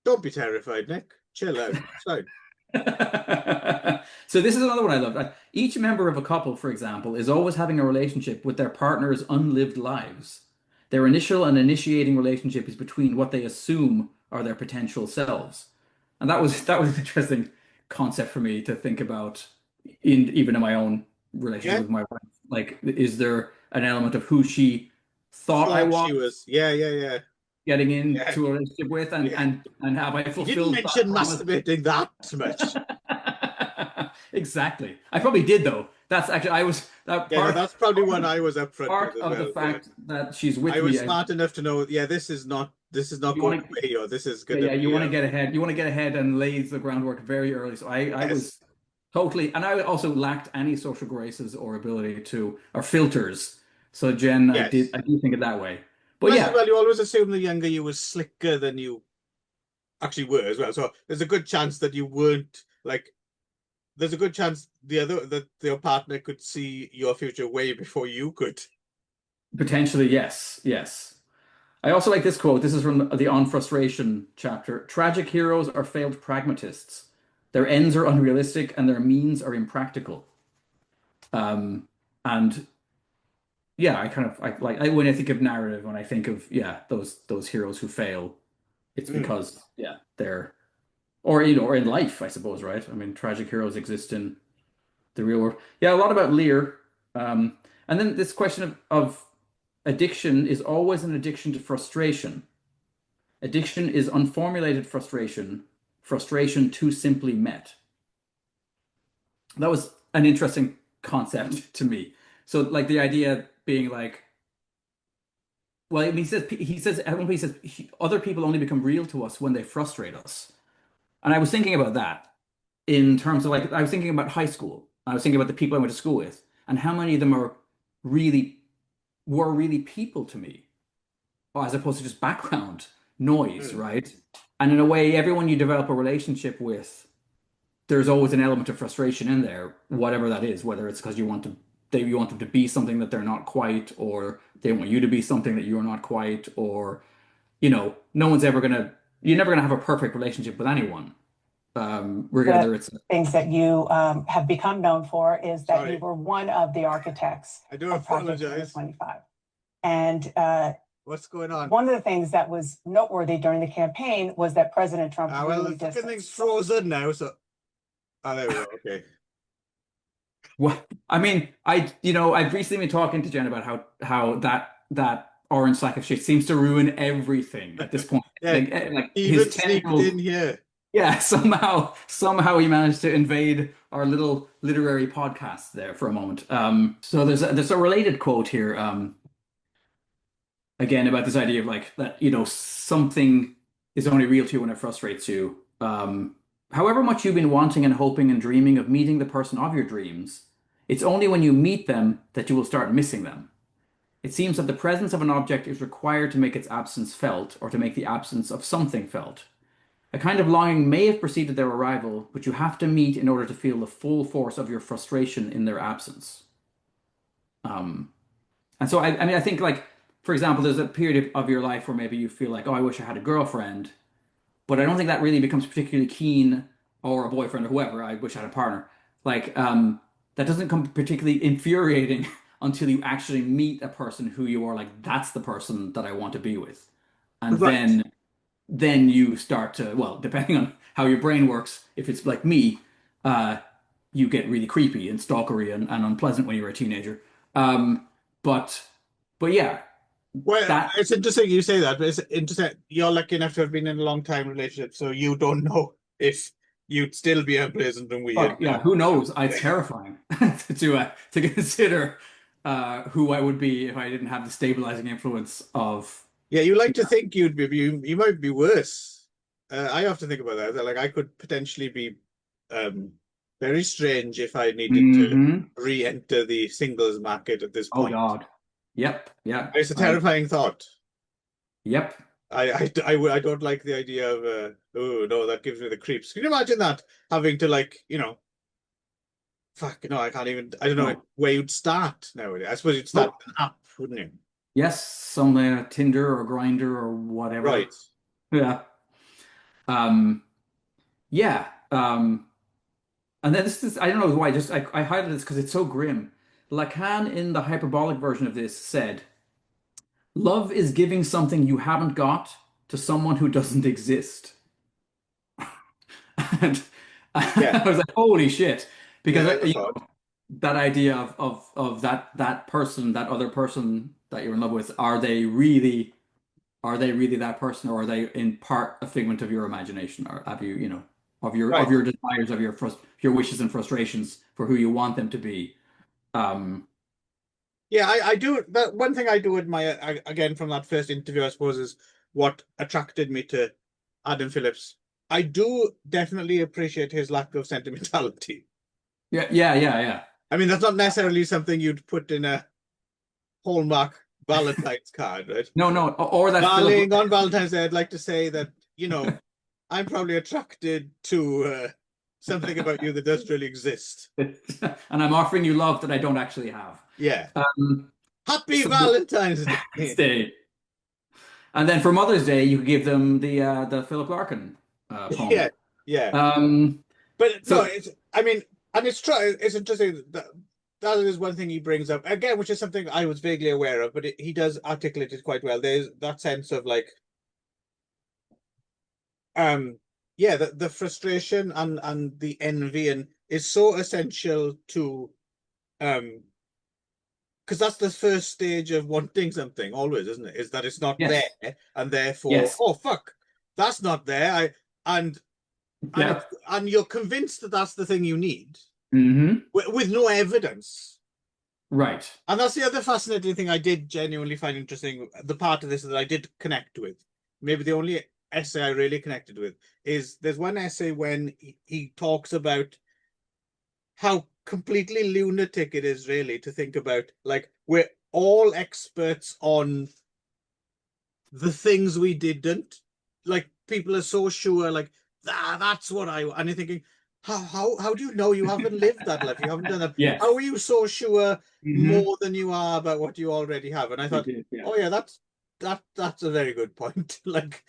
Don't be terrified, Nick. Chill out. It's fine. So this is another one I love. Each member of a couple, for example, is always having a relationship with their partner's unlived lives. Their initial and initiating relationship is between what they assume are their potential selves. And that was an interesting concept for me to think about in even in my own relationship Yeah. with my wife. Like, is there an element of who she thought I Thought was she was. Yeah, yeah, yeah. getting Yeah. into a relationship with and Yeah. and have I You didn't fulfilled that mention promise? masturbating that much. Exactly. I probably did though. That's actually I was that Yeah, no, part that's probably one I was upfront with part as of the well. Yeah. fact that she's I with me. was smart enough to know, yeah, this is not You going want to away, or this is yeah, gonna yeah, you be want to get ahead. You want to get ahead and lay the groundwork very early. So I yes. was Totally. And I also lacked any social graces or ability to, or filters. So Jen, Yes. I do think it that way. But Plus, as yeah, well, you always assume the younger you was slicker than you actually were as well. So there's a good chance that you weren't like. There's a good chance that your partner could see your future way before you could. potentially, yes. Yes. I also like this quote. This is from the On Frustration chapter. Tragic heroes are failed pragmatists. Their ends are unrealistic and their means are impractical. And yeah, when I think of narrative, when I think of those heroes who fail, it's Mm. because they're or you know or in life, I suppose, right? I mean, tragic heroes exist in the real world. Yeah, a lot about Lear. And then this question of addiction is always an addiction to frustration. Addiction is unformulated frustration, frustration too simply met. That was an interesting concept to me. So, like the idea being like, well, I mean, he says at one point other people only become real to us when they frustrate us. And I was thinking about that in terms of like I was thinking about high school. I was thinking about the people I went to school with and how many of them really were really people to me, as opposed to just background noise, Mm. right? And in a way, everyone you develop a relationship with, there's always an element of frustration in there, whatever that is, whether it's because you want them to be something that they're not quite, or they want you to be something that you're not quite, or no one's ever gonna you're never gonna have a perfect relationship with anyone. The Whether it's things that you have become known for is that you Sorry, were one of the architects I do of Project apologize. 2025. And What's going on? one of the things that was noteworthy during the campaign was that President Trump Well, really the fucking thing's distanced. frozen now, so there we go. Okay. Well, I mean, I've recently been talking to Jen about how that orange sack of shit seems to ruin everything at this point. Yeah, Like his even sneaked tentacles, in here. yeah, somehow he managed to invade our little literary podcast there for a moment. So there's a related quote here, again about this idea of like that, something is only real to you when it frustrates you. However much you've been wanting and hoping and dreaming of meeting the person of your dreams, it's only when you meet them that you will start missing them. It seems that the presence of an object is required to make its absence felt, or to make the absence of something felt. A kind of longing may have preceded their arrival, but you have to meet in order to feel the full force of your frustration in their absence. Um, and so I mean, I think like, for example, there's a period of your life where maybe you feel like, oh, I wish I had a girlfriend, but I don't think that really becomes particularly keen, or a boyfriend or whoever. I wish I had a partner. Like, that doesn't come particularly infuriating until you actually meet a person who you are like, that's the person that I want to be with. And Right. then you start to, well, depending on how your brain works, if it's like me, uh, you get really creepy and stalkery and unpleasant when you're a teenager. Um, but but yeah, Well, that it's interesting you say that, but it's interesting. You're lucky enough to have been in a long time relationship, so you don't know if you'd still be unpleasant and weird fuck yeah, now. who knows? It's terrifying to consider who I would be if I didn't have the stabilizing influence of Yeah, you like to yeah. think you'd be, you might be worse. I often think about that. Like I could potentially be um, very strange if I needed to Hmm. re-enter the singles market at this Oh point. God. Yep. Yeah. It's a terrifying thought. Yep. I don't like the idea of oh no, that gives me the creeps. Can you imagine that having to like fuck no, I can't even. I don't know No. where you'd start nowadays. I suppose you'd start Nope. an app, wouldn't you? Yes, some Tinder or Grinder or whatever. Right. Yeah. Um, yeah. And then this is, I don't know why, just I highlighted this because it's so grim. Lacan, in the hyperbolic version of this, said, love is giving something you haven't got to someone who doesn't exist. And Yeah. I was like, holy shit. Yeah, Because that's a thought. that idea of that person, that other person that you're in love with, are they really that person, or are they in part a figment of your imagination, or have you, of Right. your desires, of your wishes and frustrations for who you want them to be? Um, Yeah, I do. That one thing I do admire again from that first interview, I suppose, is what attracted me to Adam Phillips. I do definitely appreciate his lack of sentimentality. Yeah. I mean, that's not necessarily something you'd put in a Hallmark Valentine's card, right? No, or that Philip. Darling, on Valentine's Day, I'd like to say that, I'm probably attracted to something about you that doesn't really exist. And I'm offering you love that I don't actually have. Yeah. Um, Happy so Valentine's Day. Day. And then for Mother's Day, you could give them the Philip Larkin Yeah, poem. yeah. Um, But no, so I mean, and it's true. It's interesting that is one thing he brings up again, which is something I was vaguely aware of, but he does articulate it quite well. There's that sense of like, yeah, the frustration and the envy and is so essential to, because that's the first stage of wanting something always, isn't it? Is that it's not yes, there, and therefore, yes, oh fuck, that's not there. And and yeah. it's, and you're convinced that that's the thing you need Hmm. with no evidence. Right. And that's the other fascinating thing I did genuinely find interesting. The part of this that I did connect with, maybe the only essay I really connected with, is there's one essay when he talks about how completely lunatic it is really to think about, like, we're all experts on the things we didn't. Like, people are so sure, like, that's what and you're thinking, how do you know you haven't lived that life? You haven't done that. Yes. How are you so sure Hmm. more than you are about what you already have? And I We thought, did, yeah. oh yeah, that's a very good point. Like,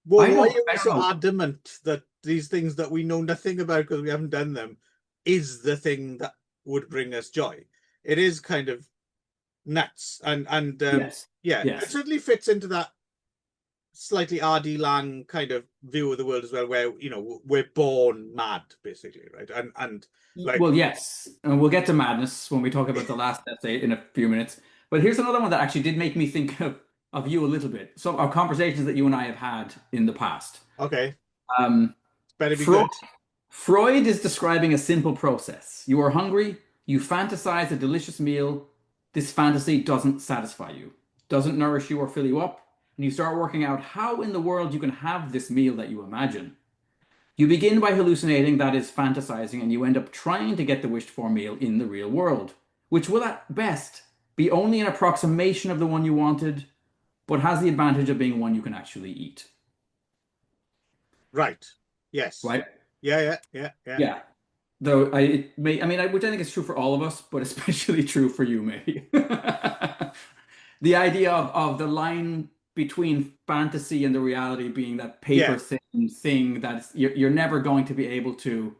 well, I why don't, are we I don't so know. adamant that these things that we know nothing about because we haven't done them is the thing that would bring us joy? It is kind of nuts, and Yes, yeah, it yes. certainly fits into that slightly R.D. Lang kind of view of the world as well, where we're born mad, basically, right? And like, Well, yes, and we'll get to madness when we talk about the last essay in a few minutes. But here's another one that actually did make me think of you a little bit. Some of conversations that you and I have had in the past. okay, Um, better be Freud, good. Freud is describing a simple process. You are hungry, you fantasize a delicious meal. This fantasy doesn't satisfy you, doesn't nourish you or fill you up, and you start working out how in the world you can have this meal that you imagine. You begin by hallucinating, that is, fantasizing, and you end up trying to get the wished for meal in the real world, which will at best be only an approximation of the one you wanted, but has the advantage of being one you can actually eat. Right. Yes. Right? Yeah. Yeah. Though which I think is true for all of us, but especially true for you, maybe. The idea of the line between fantasy and the reality being that paper Yeah. thin thing that you're never going to be able to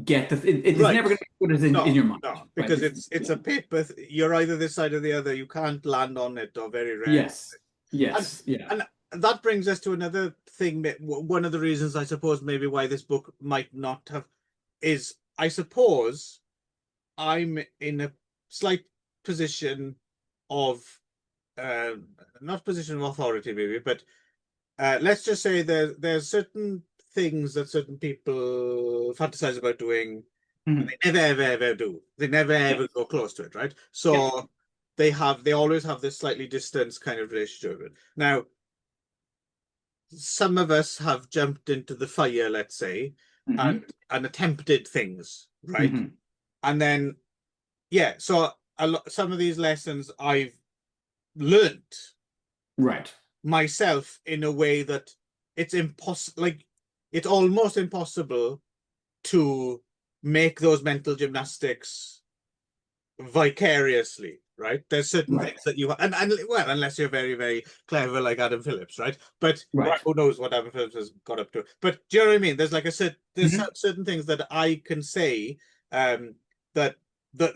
get it is Right. never going to be good as in No, your mind, no, right? because it's Yeah. a paper. You're either this side or the other. You can't land on it, or very rarely. Yes, And yes, yeah. and that brings us to another thing. One of the reasons I suppose maybe why this book might not have is, I suppose, I'm in a slight position of uh, not position of authority maybe, but let's just say there's certain things that certain people fantasize about doing, and Mhm. they never ever do. They never Yeah, ever go close to it, right? yeah. So they always have this slightly distant kind of relationship with it. Now, some of us have jumped into the fire, let's say, and Hmm. attempted things, right? Hmm. And then yeah, so some of these lessons I've learned Right, myself in a way that it's impossible, like, it's almost impossible to make those mental gymnastics vicariously, right? There's certain right, things that and well, unless you're very, very clever like Adam Phillips, right? But right. who knows what Adam Phillips has got up to. But do you know what I mean? There's like there's Hmm. certain things that I can say, um that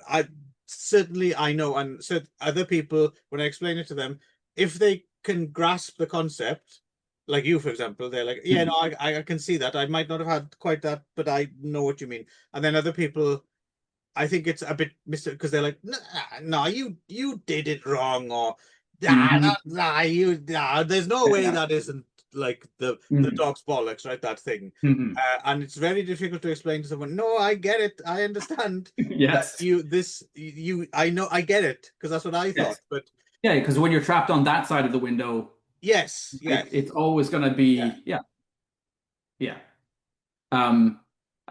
I certainly I know, and so other people, when I explain it to them, if they can grasp the concept, like you, for example, they're like, yeah, no, Hmm. I can see that. I might not have had quite that, but I know what you mean. And then other people, I think it's a bit because they're like, nah, no, you did it wrong, or Hmm. there's no way Yeah. that isn't like the Hmm. dog's bollocks, right? That thing, Hmm. and it's very difficult to explain to someone. No, I get it, I understand that Yes, I know, I get it because that's what I thought. yes. But Yeah, because when you're trapped on that side of the window, yes, right, yes, it's always going to yeah, be, yeah, yeah. Um,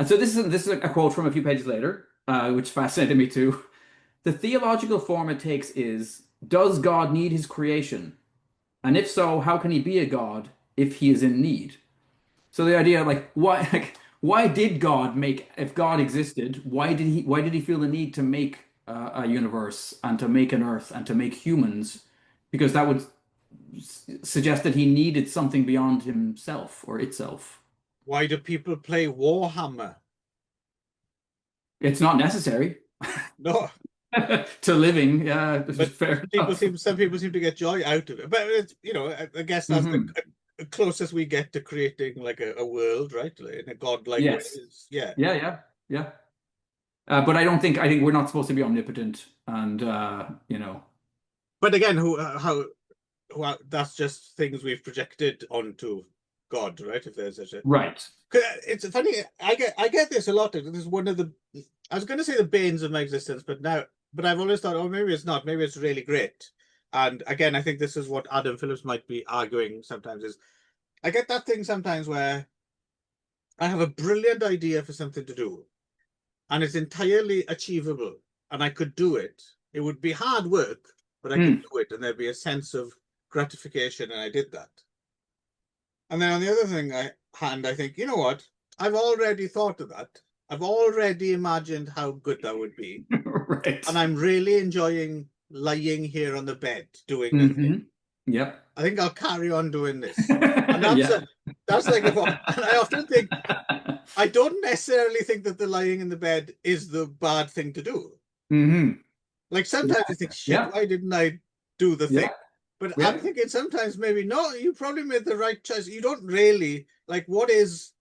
And so this is a quote from a few pages later, which fascinated me too. The theological form it takes is, does God need his creation? And if so, how can he be a God if he is in need? So the idea, why did God make, if God existed, why did he feel the need to make a universe and to make an earth and to make humans? Because that would suggest that he needed something beyond himself or itself. Why do people play Warhammer? It's not necessary No, to living. Yeah, but fair enough. some people seem to get joy out of it. But it's, I guess that's Hmm. the closest we get to creating like a world, right? Like, in a godlike way. Yes. Yeah. Yeah, yeah, yeah. But I think we're not supposed to be omnipotent, and But again, that's just things we've projected onto God, right? If there's such a, right. 'Cause it's funny. I get this a lot. This is one of the, I was going to say the banes of my existence, but I've always thought, oh, maybe it's not. Maybe it's really great. And again, I think this is what Adam Phillips might be arguing sometimes. Is I get that thing sometimes where I have a brilliant idea for something to do, and it's entirely achievable, and I could do it. It would be hard work, but I could Mm. do it, and there'd be a sense of gratification, and I did that. And then on the other hand, I think, you know what? I've already thought of that. I've already imagined how good that would be. Right. And I'm really enjoying lying here on the bed doing nothing. Hmm. Yep. I think I'll carry on doing this. And that's Yeah. that's like and I often think I don't necessarily think that the lying in the bed is the bad thing to do. Hmm. Like sometimes I think, shit, Yeah. why didn't I do the thing? Yeah. But I'm Yeah. thinking sometimes maybe no, you probably made the right choice. You don't really like what is,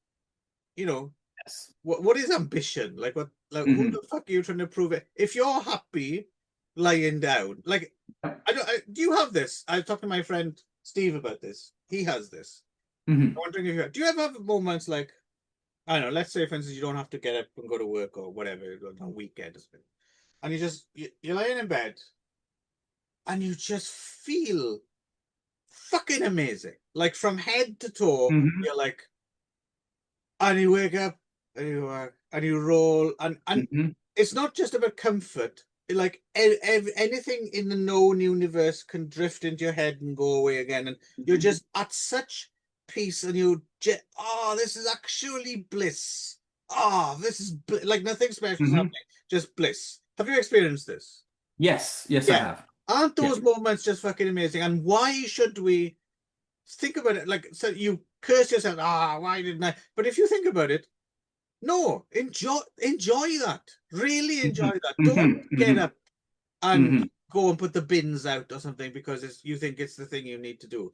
you know, Yes. what is ambition? Like who Hmm. the fuck are you trying to prove it? If you're happy lying down, like do you have this? I talked to my friend Steve about this. He has this. Hmm. I'm wondering if do you ever have moments like, I don't know, let's say for instance you don't have to get up and go to work or whatever on a weekend or something, and you're lying in bed and you just feel fucking amazing. Like from head to toe, Hmm. you're like, and you wake up and you work and you roll and Hmm. it's not just about comfort. Like anything in the known universe can drift into your head and go away again, and you're just at such peace, and oh, this is actually bliss. Oh, this is like nothing special is Hmm. happening, just bliss. Have you experienced this? Yes. Yes, I Yeah. have. Aren't Yeah. those moments just fucking amazing? And why should we think about it? Like, so you curse yourself, why didn't I? But if you think about it, no, enjoy that. Really enjoy Hmm. that. Don't Hmm. get Hmm. up and Hmm. go and put the bins out or something because you think it's the thing you need to do.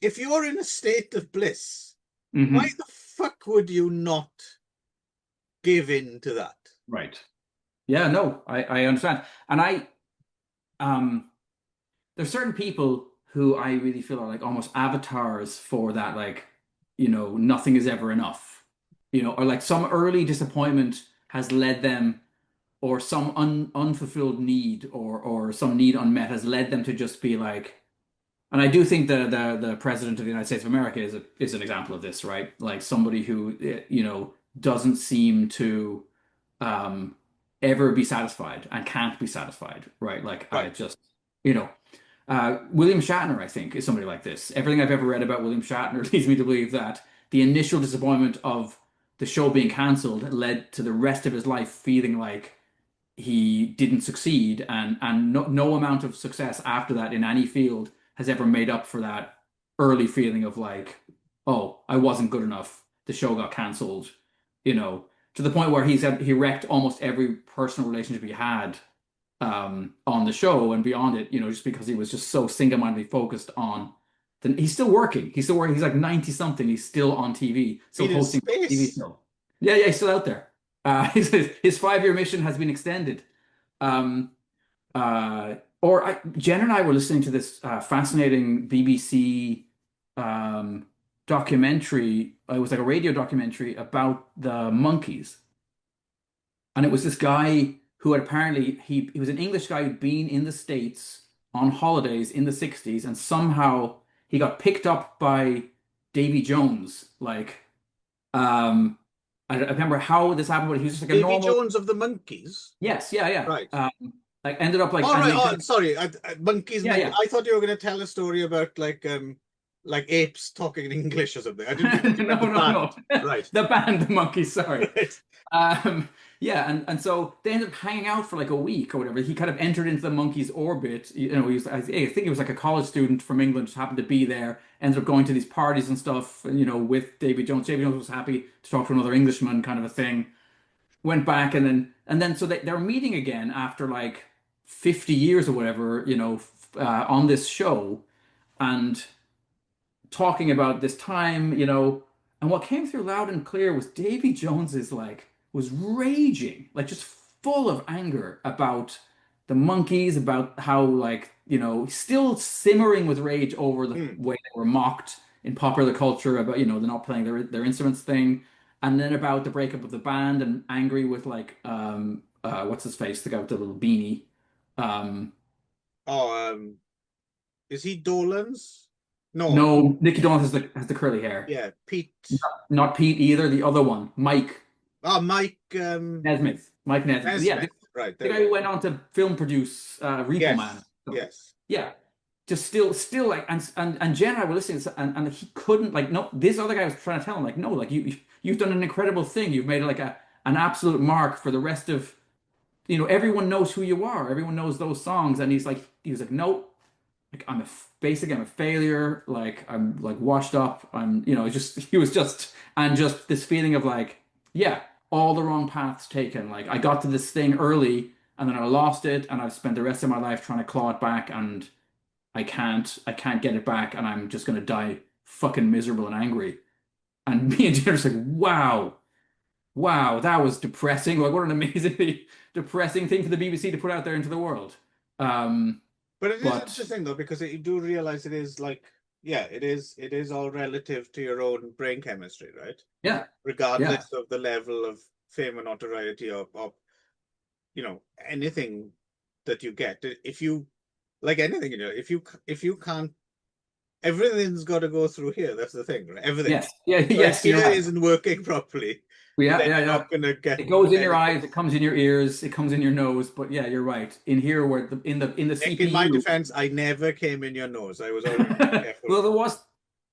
If you're in a state of bliss, why Hmm. the fuck would you not give in to that? Right. Yeah, no, I understand. And um there's certain people who I really feel are like almost avatars for that, like, nothing is ever enough. Or like some early disappointment has led them, or some unfulfilled need, or some need unmet has led them to just be like, and I do think the president of the United States of America is an example of this, right? Like somebody who doesn't seem to um ever be satisfied and can't be satisfied, right? Like I Right. just, you know, William Shatner, I think, is somebody like this. Everything I've ever read about William Shatner leads me to believe that the initial disappointment of the show being canceled led to the rest of his life feeling like he didn't succeed, and no amount of success after that in any field has ever made up for that early feeling of like, oh, I wasn't good enough. The show got canceled, to the point where he wrecked almost every personal relationship he had on the show and beyond it, just because he was just so single-mindedly focused on he's still working. He's still working. He's like 90 something. He's still on TV, still Being in hosting a TV space. show. Yeah, yeah, he's still out there. His 5-year mission has been extended. Um, Jen and I were listening to this fascinating BBC um, documentary. It was like a radio documentary about the monkeys, and it was this guy who had apparently he was an English guy who'd been in the States on holidays in the 60s, and somehow he got picked up by Davy Jones, like, um, I remember how this happened, but he was just like a Davy normal. Jones of the Monkeys. Yes, yeah, yeah. Right. Like ended up like, All and right. they Oh, kind of, sorry. Monkeys. yeah, yeah. I thought you were going to tell a story about like apes talking in English or something. I didn't realize you No, meant the no, no. band. Right. The band, the Monkeys, sorry. Right. Yeah, and so they ended up hanging out for like a week or whatever. He kind of entered into the Monkeys' orbit. He was, I think he was like a college student from England, just happened to be there, ended up going to these parties and stuff, with Davy Jones. Davy Jones was happy to talk to another Englishman, kind of a thing. Went back and then so they were meeting again after like 50 years or whatever, on this show and talking about this time, and what came through loud and clear was Davy Jones was raging, like just full of anger about the monkeys, about how still simmering with rage over the Hmm. way they were mocked in popular culture about, they're not playing their instruments thing, and then about the breakup of the band and angry with what's his face, the guy with the little beanie. Um, Oh, is he Dolan's? No. no, Nicky Dolan has the curly hair. Yeah, Pete. Not Pete either. The other one, Mike Oh, Mike Nesmith. Mike Nesmith. Yeah, Nesmith. Right, the there guy we who go. went on to film produce Repo Man. Yes. Yes. Yeah, just still like, and Jen and I were listening, and he couldn't, like, no. This other guy was trying to tell him, like, no, like you've done an incredible thing. You've made like an absolute mark for the rest of, everyone knows who you are. Everyone knows those songs, and he was like, no, like basically I'm a failure. Like I'm like washed up. Just he was just and just this feeling of like, yeah, all the wrong paths taken. Like I got to this thing early and then I lost it, and I've spent the rest of my life trying to claw it back, and I can't get it back, and I'm just gonna die fucking miserable and angry. And me and Jennifer's like, wow, wow, that was depressing. Like what an amazingly depressing thing for the BBC to put out there into the world. Um, But it is but interesting though, because you do realize it is like, yeah, it is all relative to your own brain chemistry, right? yeah, yeah. Regardless of the level of fame or notoriety or anything that you get. If you like anything, if you can't, everything's got to go through here. That's the thing, right? Everything. Yes. Yeah. So if Yes. You're here right. isn't working properly, Yeah. then Yeah. you're Yeah. not gonna get It goes in your anything. eyes. It comes in your ears. It comes in your nose. But yeah, you're right. In here, where in the Nick, in my CPU. defense, I never came in your nose. I was always careful. Well, there was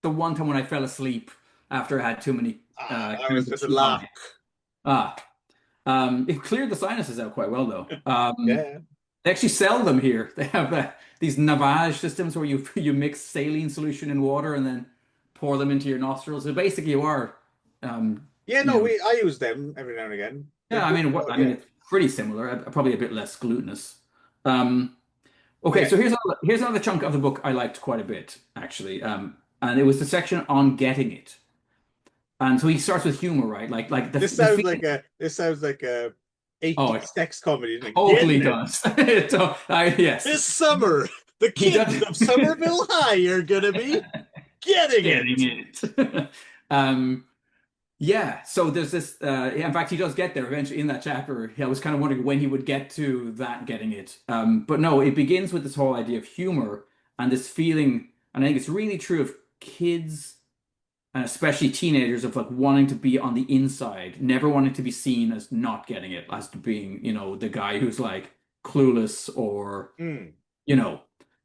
the one time when I fell asleep after I had too many That was cans of just a tea on lark. it. Ah, it cleared the sinuses out quite well though. Yeah. They actually sell them here. They have these navage systems where you mix saline solution in water and then pour them into your nostrils. So basically, you are, um, Yeah, you no, know. I use them every now and again. They're Yeah, I good mean, for, yeah. it's pretty similar, probably a bit less glutinous. Um, okay, Okay. so here's another chunk of the book I liked quite a bit, actually, and it was the section on getting it. And so he starts with humor, right? Like the feeling. This sounds like a Oh, 80s it sex comedy, isn't it? totally Getting it. does. Yes, This summer, the he kids does. of Somerville High are gonna be getting Getting it. it. Um, Yeah, so there's this. In fact, he does get there eventually in that chapter. I was kind of wondering when he would get to that getting it. But no, it begins with this whole idea of humor and this feeling, and I think it's really true of kids and especially teenagers of like wanting to be on the inside, never wanting to be seen as not getting it, as to being, the guy who's like clueless or Hmm. you know.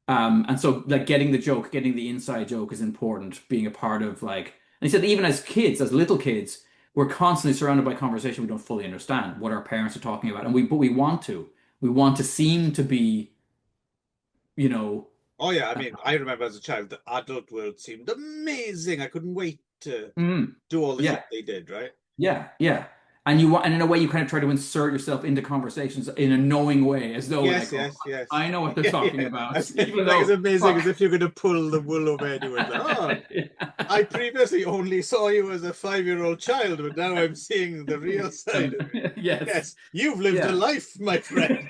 And so like getting the joke, getting the inside joke is important, being a part of like, and he said even as kids, as little kids, we're constantly surrounded by conversation we don't fully understand what our parents are talking about. And but we want to seem to be, you know, Oh yeah, I uh, mean, I remember as a child, the adult world seemed amazing. I couldn't wait to mm, do all the yeah, shit they did, right? yeah, yeah. And in a way you kind of try to insert yourself into conversations in a knowing way, as though Yes, like, oh, yes, yes. I know what they're Yeah, talking yeah. about, As, even like it's though amazing as fuck. if you're gonna pull the wool over anyone's. Oh, I previously only saw you as a 5-year-old child, but now I'm seeing the real side of you. Yes. Yes, you've lived a Yeah. life, my friend.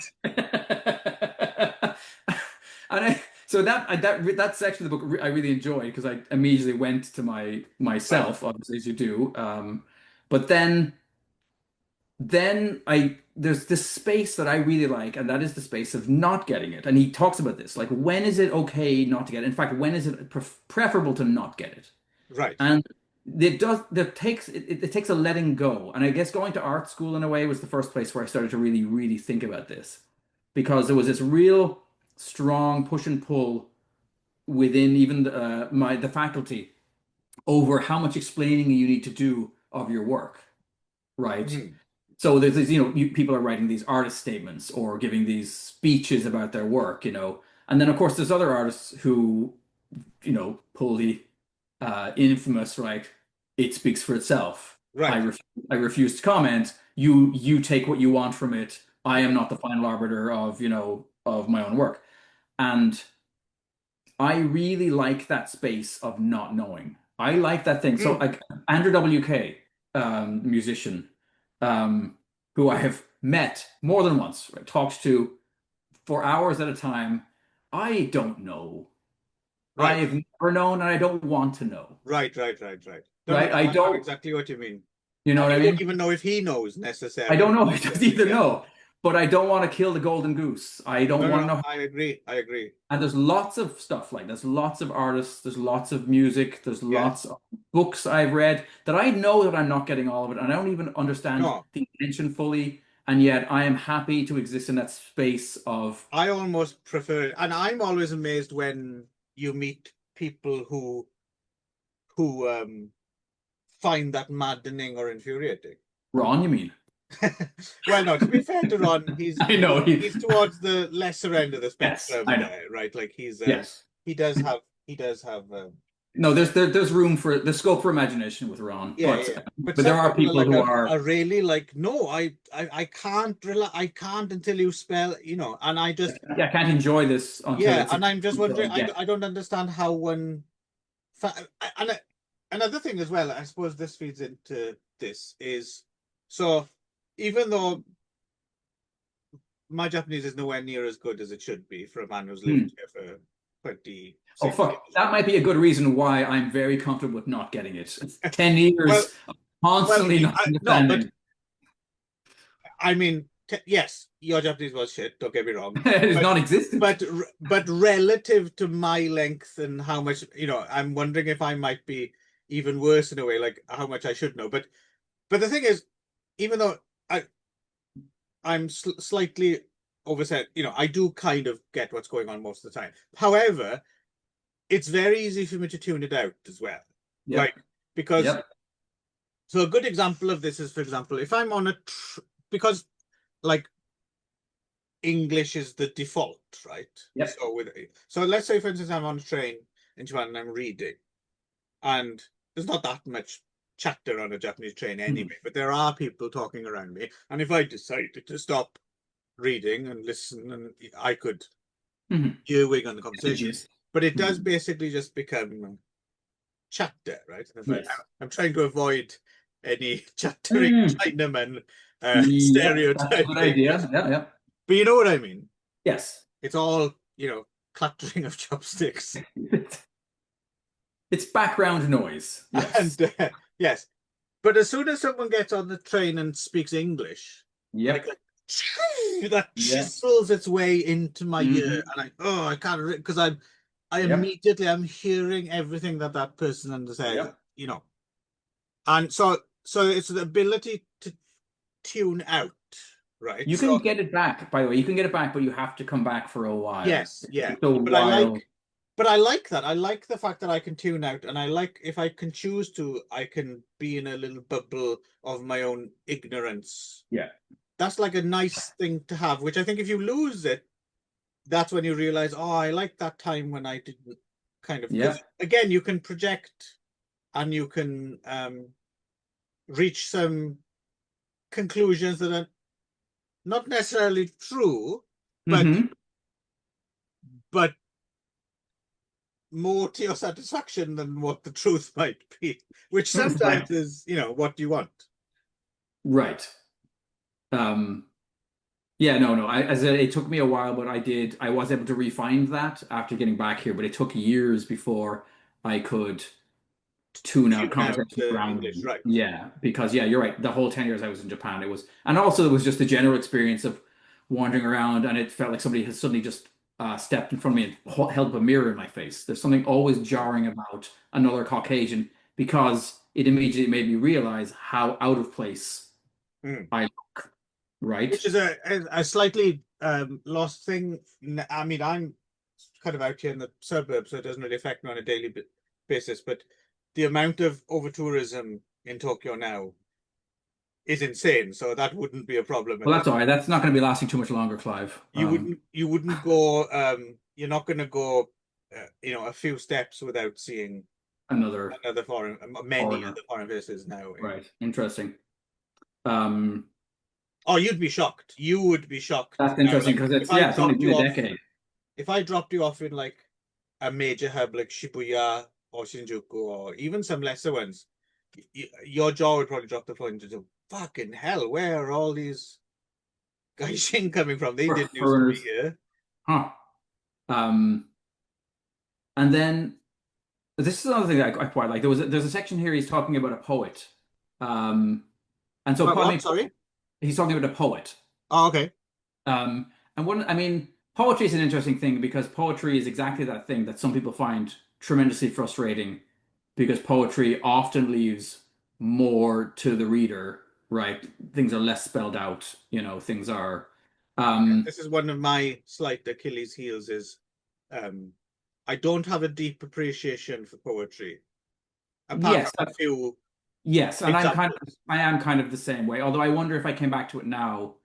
So that section of the book I really enjoyed because I immediately went to Right. myself, obviously as you do. But then I there's this space that I really like, and that is the space of not getting it. And he talks about this, like when is it okay not to get it? In fact, when is it preferable to not get it? Right. And it takes a letting go. And I guess going to art school in a way was the first place where I started to really, really think about this. Because there was this real strong push and pull within even the faculty over how much explaining you need to do of your work, right? Mhm. So there's these, people are writing these artist statements or giving these speeches about their work, and then of course there's other artists who, pull the infamous, right? It speaks for itself. I Right. ref I refuse to comment. You take what you want from it. I am not the final arbiter of, of my own work. And I really like that space of not knowing. I like that thing. So Mm. like Andrew WK, musician, who I have met more than once, right, talked to for hours at a time. I don't know. I Right. have never known and I don't want to know. Right. Right. Right. Right. No, no, Right? no. I I know don't, exactly what you mean. you know And what I I don't mean? even know if he knows I necessarily. don't know. I don't either Yeah. know. But I don't want to kill the golden goose. I don't No, no, want to no. know. I agree. I agree. And there's lots of stuff like there's lots of artists, there's lots of music, there's Yes. lots of books I've read that I know that I'm not getting all of it, and I don't even understand No, the intention fully, and yet I am happy to exist in that space of I almost prefer it. And I'm always amazed when you meet people who find that maddening or infuriating. Ron, you mean? Well, no, to be fair to Ron, I know he's towards the lesser end of the yes, spectrum I know. there, right? Like Yes. he does have No, there's room for there's scope for imagination with Ron, yeah, yeah. But but there some are people are people like who are are really like, no, I can't I can't until you spell, and I just yeah, I can't enjoy this until yeah, it's and I'm just until I wondering, get I don't understand how one and another thing as well, I suppose this feeds into this is so even though my Japanese is nowhere near as good as it should be for a man who's Hmm. lived here for Oh 26 fuck, years. that might be a good reason why I'm very comfortable with not getting it. 10 Well, years of constantly not no, but understanding. I mean, yes, your Japanese was shit. Don't get me wrong, It is but non-existent. but relative to my length and how much I'm wondering if I might be even worse in a way, like how much I should know. But the thing is, even though I'm slightly overset, I do kind of get what's going on most of the time. However, it's very easy for me to tune it out as well, Yep. like because Yep. so a good example of this is, for example, if I'm on because like English is the default, right? Yep. So let's say, for instance, I'm on a train in Japan and I'm reading, and there's not that much chatter on a Japanese train Mhm. anyway, but there are people talking around me, and if I decided to stop reading and listen, and I could Mhm. earwig on the It's the conversation, gist. but it does Mhm. basically just become chatter, right? And Yes. I'm trying to avoid any chattering Mm. Chinaman Yep. That's a good stereotyping, idea. Yeah, yeah. but you know what I mean. Yes. It's all clattering of chopsticks, It's background noise. Yes. and yes. But as soon as someone gets on the train and speaks English, like Yep. that Yeah. chisels its way into my ear, Mhm. and I can't because I Yep. immediately I'm hearing everything that person says, Yep. and so it's the ability to tune out, right? You can So get it back, by the way. You can get it back, but you have to come back for a while. yes, It yeah, takes a but I while. like. But I like that. I like the fact that I can tune out, and I like if I can choose to, I can be in a little bubble of my own ignorance. Yeah. That's like a nice thing to have, which I think if you lose it, that's when you realize, oh, I like that time when I didn't kind of, Yeah. because again, you can project and you can reach some conclusions that are not necessarily true, but Hmm. but more to your satisfaction than what the truth might be, which Right. sometimes is, what you want. Right. Um, yeah, no, no. As I said, it took me a while, but I was able to refine that after getting back here, but it took years before I could tune out Tune out conversations around English, me. right? Yeah, because yeah, you're right. The whole 10 years I was in Japan, it was, and also it was just the general experience of wandering around, and it felt like somebody had suddenly just stepped in front of me and held up a mirror in my face. There's something always jarring about another Caucasian because it immediately made me realize how out of place Mm. I look, right? Which is a slightly lost thing. I mean, I'm kind of out here in the suburbs, so it doesn't really affect me on a daily basis. But the amount of over tourism in Tokyo now is insane. So that wouldn't be a problem Well, that's unless all right. That's not going to be lasting too much longer, Clive. you wouldn't go. You're not going to go. A few steps without seeing Another another foreign, many foreigner. other foreign faces now. Right. Interesting. Um, Oh, you'd be shocked. You would be shocked that's now. interesting Like because if it's, I yeah, it's only dropped been you a off, decade. if I dropped you off in like a major hub like Shibuya or Shinjuku or even some lesser ones, your jaw would probably drop the floor into fucking hell. Where are all these gaijin coming from? They For didn't used to be foreigners. here. Huh. Um, and then this is another thing that I quite like. There's a section here he's talking about a poet. Um, and so But I what? mean, Sorry. he's talking about a poet. Oh, okay. And I mean, poetry is an interesting thing because poetry is exactly that thing that some people find tremendously frustrating because poetry often leaves more to the reader, right? Things are less spelled out, things are, um, This is one of my slight Achilles heels is um I don't have a deep appreciation for poetry, apart yes, from a few yes, and examples. I am kind of the same way. Although I wonder if I came back to it now,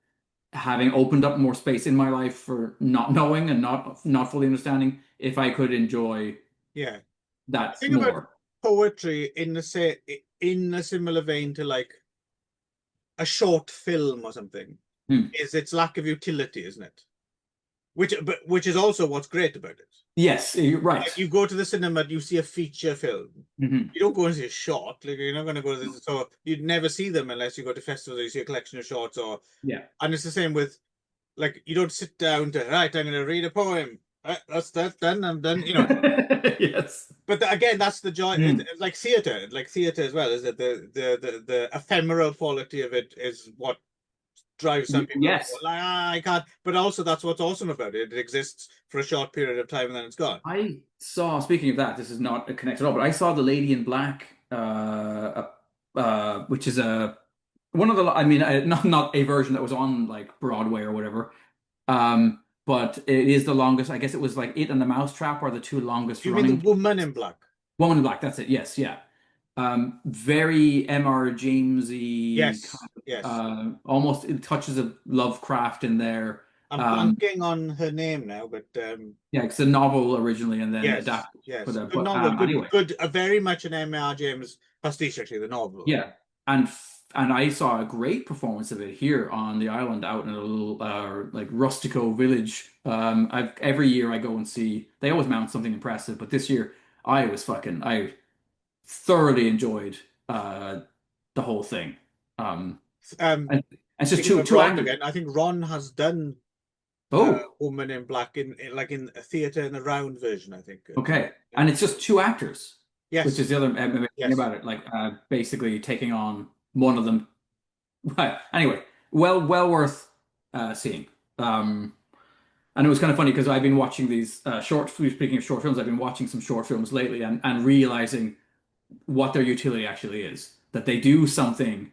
having opened up more space in my life for not knowing and not fully understanding, if I could enjoy Yeah. The that thing about more. poetry in a similar vein to like a short film or something Hmm. is its lack of utility, isn't it? Which is also what's great about it. Yes, you're Like right. you go to the cinema, you see a feature film. Mhm. You don't go and see a short. Like you're not going to go to this. So you'd never see them unless you go to festivals or you see a collection of shorts. Yeah. And it's the same with like you don't sit down to right. I'm going to read a poem. Right, that's done. I'm done. Yes. But again, that's the joy. Mm. It's like theater as well. Is that the ephemeral quality of it is what drives some people to go, Yes. like, I can't. But also, that's what's awesome about it. It exists for a short period of time and then it's gone. I saw, speaking of that, this is not connected at all, but I saw The Lady in Black, which is one of the, I mean, not a version that was on like Broadway or whatever, but it is the longest, I guess it was like It and the Mousetrap are the two longest You mean the running. woman in black? Woman in Black, that's it, yes, yeah. Very M.R. Jamesy Yes, kind of, yes. almost it touches of Lovecraft in there. I'm Um, blanking on her name now, but yeah, it's a novel originally and then yes, adapted for yes. the, Good but novel. Good, anyway. good. Very much an M.R. James pastiche, actually, the novel. Yeah, and I saw a great performance of it here on the island, out in a little like rustico village. Every year I go and see. They always mount something impressive, but this year I thoroughly enjoyed the whole thing. Um, And it's just Speaking two of two Ron actors. again, I think Ron has done Oh, Woman in Black like in a theater in the round version, I think. okay, Yeah. and it's just two actors, which is Yes, the other amazing thing yes. about it. Like basically taking on one of them. Anyway, well worth seeing. Um, And it was kind of funny because I've been watching these speaking of short films, I've been watching some short films lately and realizing what their utility actually is. That they do something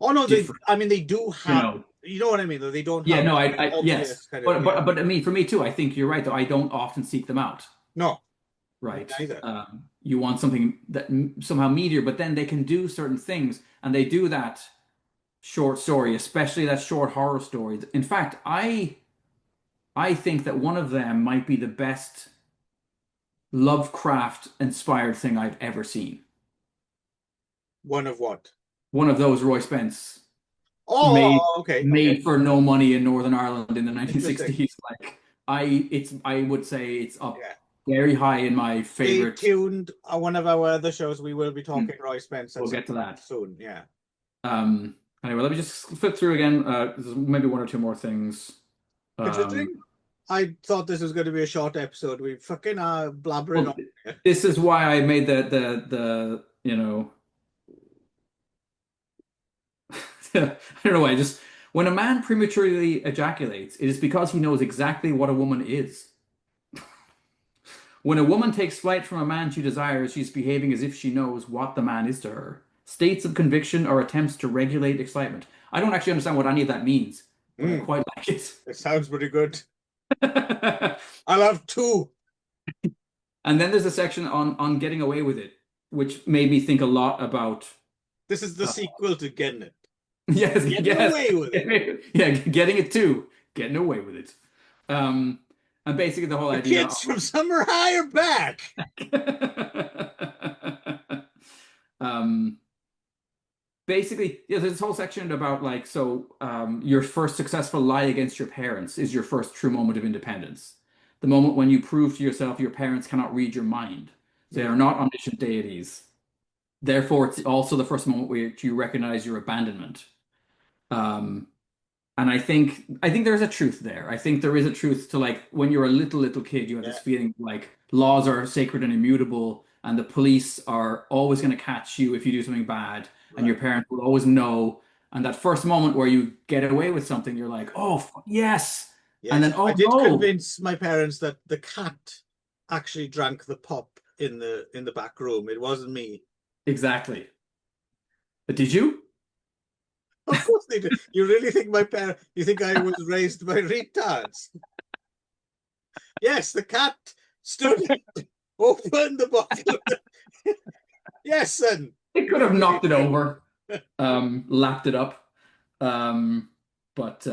Oh no, different, I mean they do you have, know. you know what I mean, though they don't Yeah, have no, like an yes. obvious kind of, But I mean, for me too, I think you're right, though. I don't often seek them out, no, me right? neither. You want something that somehow meteor, but then they can do certain things, and they do that short story, especially that short horror story. In fact, I think that one of them might be the best Lovecraft inspired thing I've ever seen. One of what? One of those Roy Spence made Okay, okay. made for no money in Northern Ireland in the Interesting. 1960s. Like I would say it's up Yeah. very high in my Stay favorite. tuned. One of our other shows, we will be Hmm, talking Roy Spence at we'll some get to point that. soon. Yeah. Um, anyway, let me just flip through again. There's maybe one or two more things. Um, Considering I thought this was going to be a short episode, we fucking are blabbering well, on here. this is why I made the I don't know why. Just when a man prematurely ejaculates, it is because he knows exactly what a woman is. When a woman takes flight from a man she desires, she's behaving as if she knows what the man is to her. States of conviction are attempts to regulate excitement. I don't actually understand what any of that means, but I Mm, quite like it. it sounds pretty good. I'll have two. And then there's a section on getting away with it, which made me think a lot about This is the sequel to Getting It. yes, Getting yes, away with it. yeah, getting it too, getting away with it. And basically the whole The idea kids from Summer High are back. um, basically, yeah, there's this whole section about like, so your first successful lie against your parents is your first true moment of independence. The moment when you prove to yourself your parents cannot read your mind. They are not omniscient deities. Therefore, it's also the first moment where you recognize your abandonment. Um, and I think there's a truth there. I think there is a truth to like when you're a little kid, you have Yeah. this feeling like laws are sacred and immutable, and the police are always going to catch you if you do something bad, and your Right. parents will always know. And that first moment where you get away with something, you're like, oh yes, and Yes. then I oh did no, convince my parents that the cat actually drank the pop in the back room. It wasn't me. exactly. But did you? Of course they did. You really think you think I was raised by retards? Yes, the cat stood, opened the bottle. Yes, son. It could have knocked it over, lapped it up. Um, but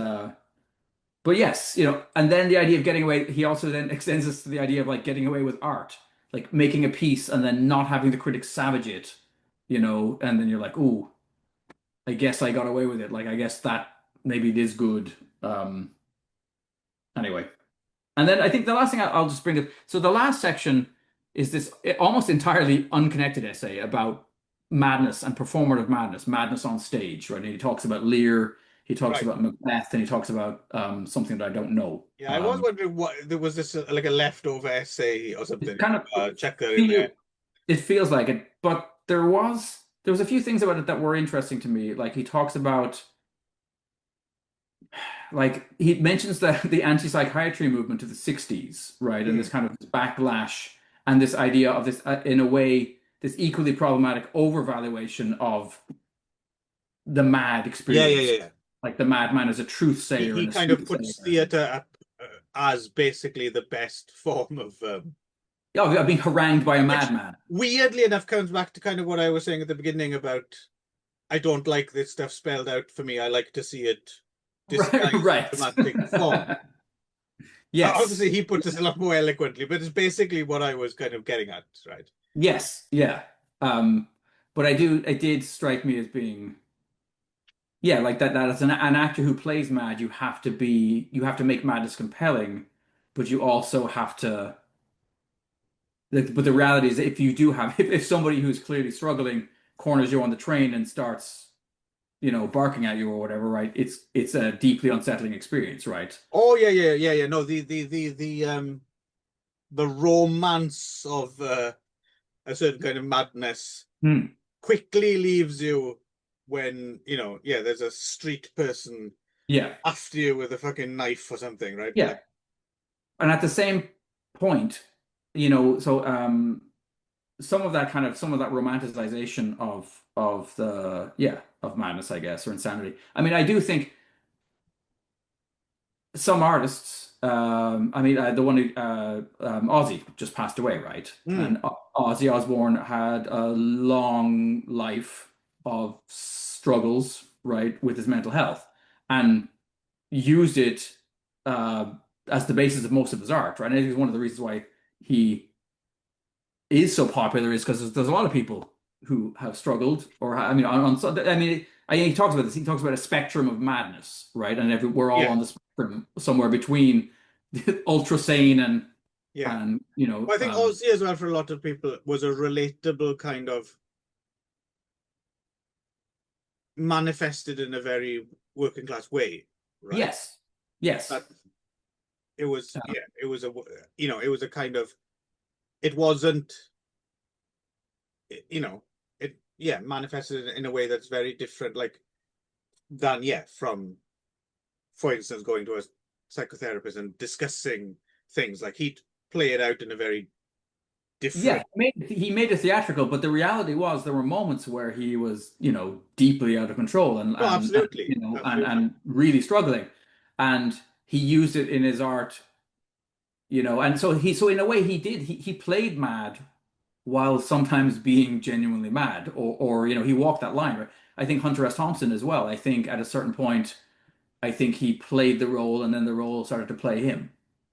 but yes, and then the idea of getting away, he also then extends us to the idea of like getting away with art, like making a piece and then not having the critics savage it, and then you're like, ooh, I guess I got away with it. Like I guess that maybe it is good. Um, anyway. And then I think the last thing I'll just bring up. So the last section is this almost entirely unconnected essay about madness and performative madness, madness on stage, right? And he talks about Lear, he talks Right. about Macbeth, and he talks about something that I don't know. Yeah, I was wondering what there was this like a leftover essay or something. It kind of Check that in feel there. it feels like it, but there was a few things about it that were interesting to me. Like he talks about like he mentions the anti-psychiatry movement of the 60s, right? And Hmm. this kind of backlash and this idea of this in a way this equally problematic overvaluation of the mad Yeah, yeah, experience, yeah, yeah. like the madman as a truth sayer He and a kind of soothsayer. puts theatre up as basically the best form of Yeah, being harangued by a which madman. weirdly enough comes back to kind of what I was saying at the beginning about I don't like this stuff spelled out for me. I like to see it Right, disguised in right. dramatic form. Yes. Obviously, he puts this a lot more eloquently, but it's basically what I was kind of getting at, right? Yes, yeah. Um, but it did strike me as being, yeah, like that as an actor who plays mad, you have to make madness compelling, but you also have to, but the reality is if you do have, if somebody who's clearly struggling corners you on the train and starts, barking at you or whatever, right? It's a deeply unsettling experience, right? Oh yeah, yeah, yeah, yeah. No, the romance of a certain kind of madness Hmm. quickly leaves you when, yeah, there's a street person Yeah. after you with a fucking knife or something, right? Yeah. Like, And at the same point, so some of that romanticization of the of madness, I guess, or insanity. I mean, I do think some artists, I mean, the one who Ozzy just passed away, right? mm, And Ozzy Osbourne had a long life of struggles, right, with his mental health, and used it uh, as the basis of most of his art, right? And I think it's one of the reasons why he is so popular is because there's a lot of people who have struggled, or I mean, he talks about this. He talks about a spectrum of madness, right? And we're all yeah, on the spectrum somewhere between ultra sane and yeah. and Well, I think Ozzy as well for a lot of people was a relatable kind of manifested in a very working class way, right? yes, yes, That it was, yeah, it was it was a kind of, it wasn't, you know, it, yeah, manifested in a way that's very different, like, than, yeah, from, for instance, going to a psychotherapist and discussing things. Like, he'd play it out in a very different. he made it theatrical, but the reality was there were moments where he was, deeply out of control and, Oh, absolutely, and really struggling, and he used it in his art, and so in a way he played mad while sometimes being genuinely mad, or he walked that line, right? I think Hunter S. Thompson as well. I think at a certain point, I think he played the role, and then the role started to play him.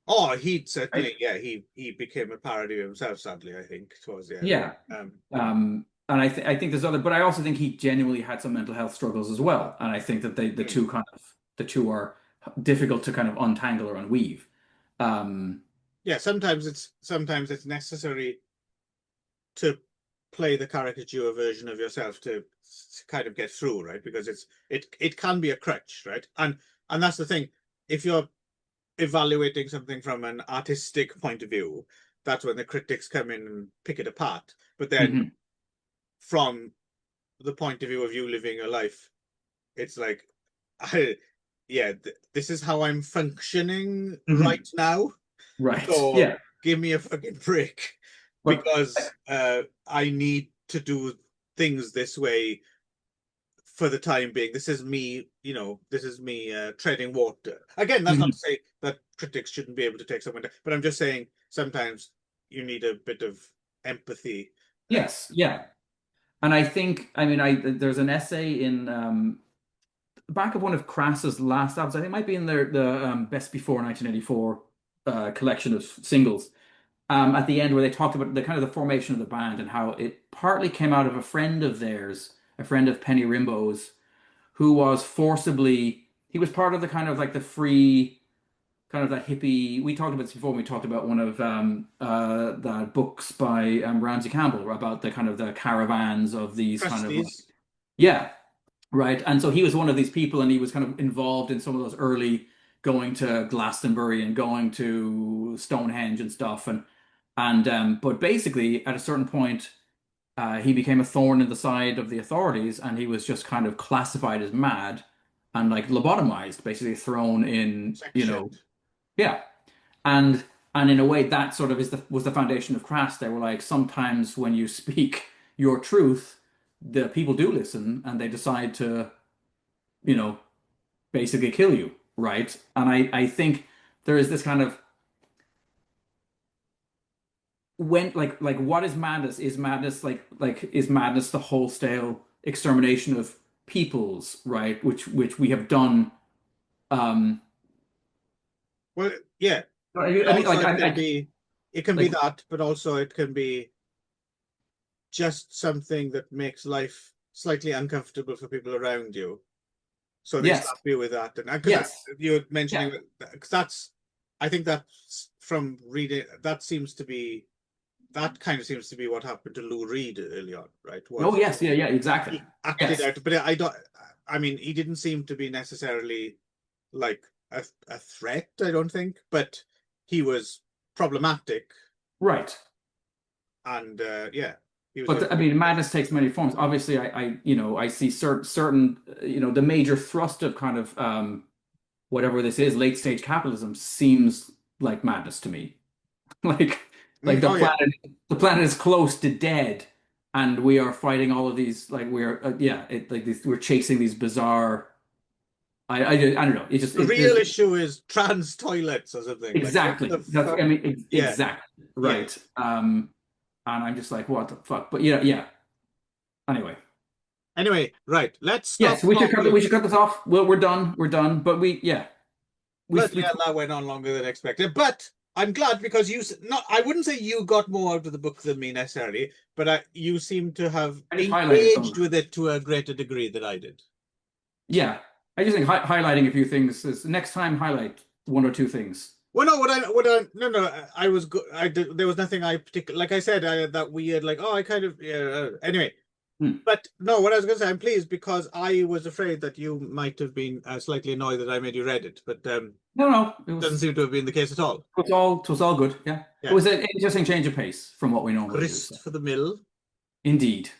Oh, he'd Right? certainly, yeah, he became a parody of himself, sadly, I think, towards the end. Yeah. And I think there's other, but I also think he genuinely had some mental health struggles as well. And I think that the two are difficult to kind of untangle or unweave. Yeah, sometimes it's necessary to play the caricature version of yourself to kind of get through, right? Because it can be a crutch, right? And that's the thing. If you're evaluating something from an artistic point of view, that's when the critics come in and pick it apart. But then Mhm. from the point of view of you living your life, it's like, this is how I'm functioning Mhm. right now. Right. So Yeah. give me a fucking break, But because I need to do things this way for the time being. This is me, treading water. Again, that's not Mhm. to say that critics shouldn't be able to take someone down, but I'm just saying sometimes you need a bit of empathy. Yes. Yeah. And I think, I mean, there's an essay in back of one of Crass's last albums. I think it might be in the Best Before 1984 collection of singles. At the end, where they talked about the kind of the formation of the band and how it partly came out of a friend of theirs, a friend of Penny Rimbaud's, who was forcibly. He was part of the kind of like the free, kind of that hippie. We talked about this before. When we talked about one of the books by Ramsey Campbell about the kind of the caravans of these kind of like, Trustees. yeah. Right. And so he was one of these people, and he was kind of involved in some of those early going to Glastonbury and going to Stonehenge and stuff. But basically, at a certain point, he became a thorn in the side of the authorities, and he was just kind of classified as mad and like lobotomized, basically thrown in, Section. yeah. And in a way, that sort of was the foundation of Crass. They were like, sometimes when you speak your truth, the people do listen, and they decide to you know, basically kill you, right? And I think there is this kind of when like what is madness? Is madness is madness the wholesale extermination of peoples, right? Which we have done. Um, Well, yeah. I mean, Also, like it can be like that, but also it can be just something that makes life slightly uncomfortable for people around you. So they yes, slap you with that, and because yes, you're yeah, mentioning, because I think that's from reading. That kind of seems to be what happened to Lou Reed early on, right? oh Was yes, yeah, exactly, he acted yes, out, but I don't. I mean, he didn't seem to be necessarily like a threat. I don't think, but he was problematic, right. and yeah, he was But going I through. mean, madness takes many forms. Obviously, I see certain, the major thrust of kind of whatever this is, late stage capitalism seems like madness to me. Like like Oh yeah, the planet is close to dead, and we are fighting all of these like we're yeah, we're chasing these bizarre. I don't know. It just the it real there's issue is trans toilets or something. Like, what exactly the that's fuck? I mean Yeah, exactly yeah. right. And I'm just like what the fuck. But yeah. Anyway, Anyway, right. Let's yes, stop talking. we should cut this off. Well, we're done. But we yeah Bloody we hell, that went on longer than expected. But I'm glad, because not. I wouldn't say you got more out of the book than me necessarily, but you seem to have I just highlighted some of engaged it. with it to a greater degree than I did. Yeah, I just think highlighting a few things is next time highlight one or two things. Well, no, no, no. I was good. I did. There was nothing I particular. Like I said, I had that weird, like, oh, I kind of. Yeah. Anyway, Hmm. but no, what I was going to say, I'm pleased because I was afraid that you might have been slightly annoyed that I made you read it, but No, doesn't seem to have been the case at all. it was all good. Yeah, it Yeah, was an interesting change of pace from what we normally do. So. grist for the mill. Indeed.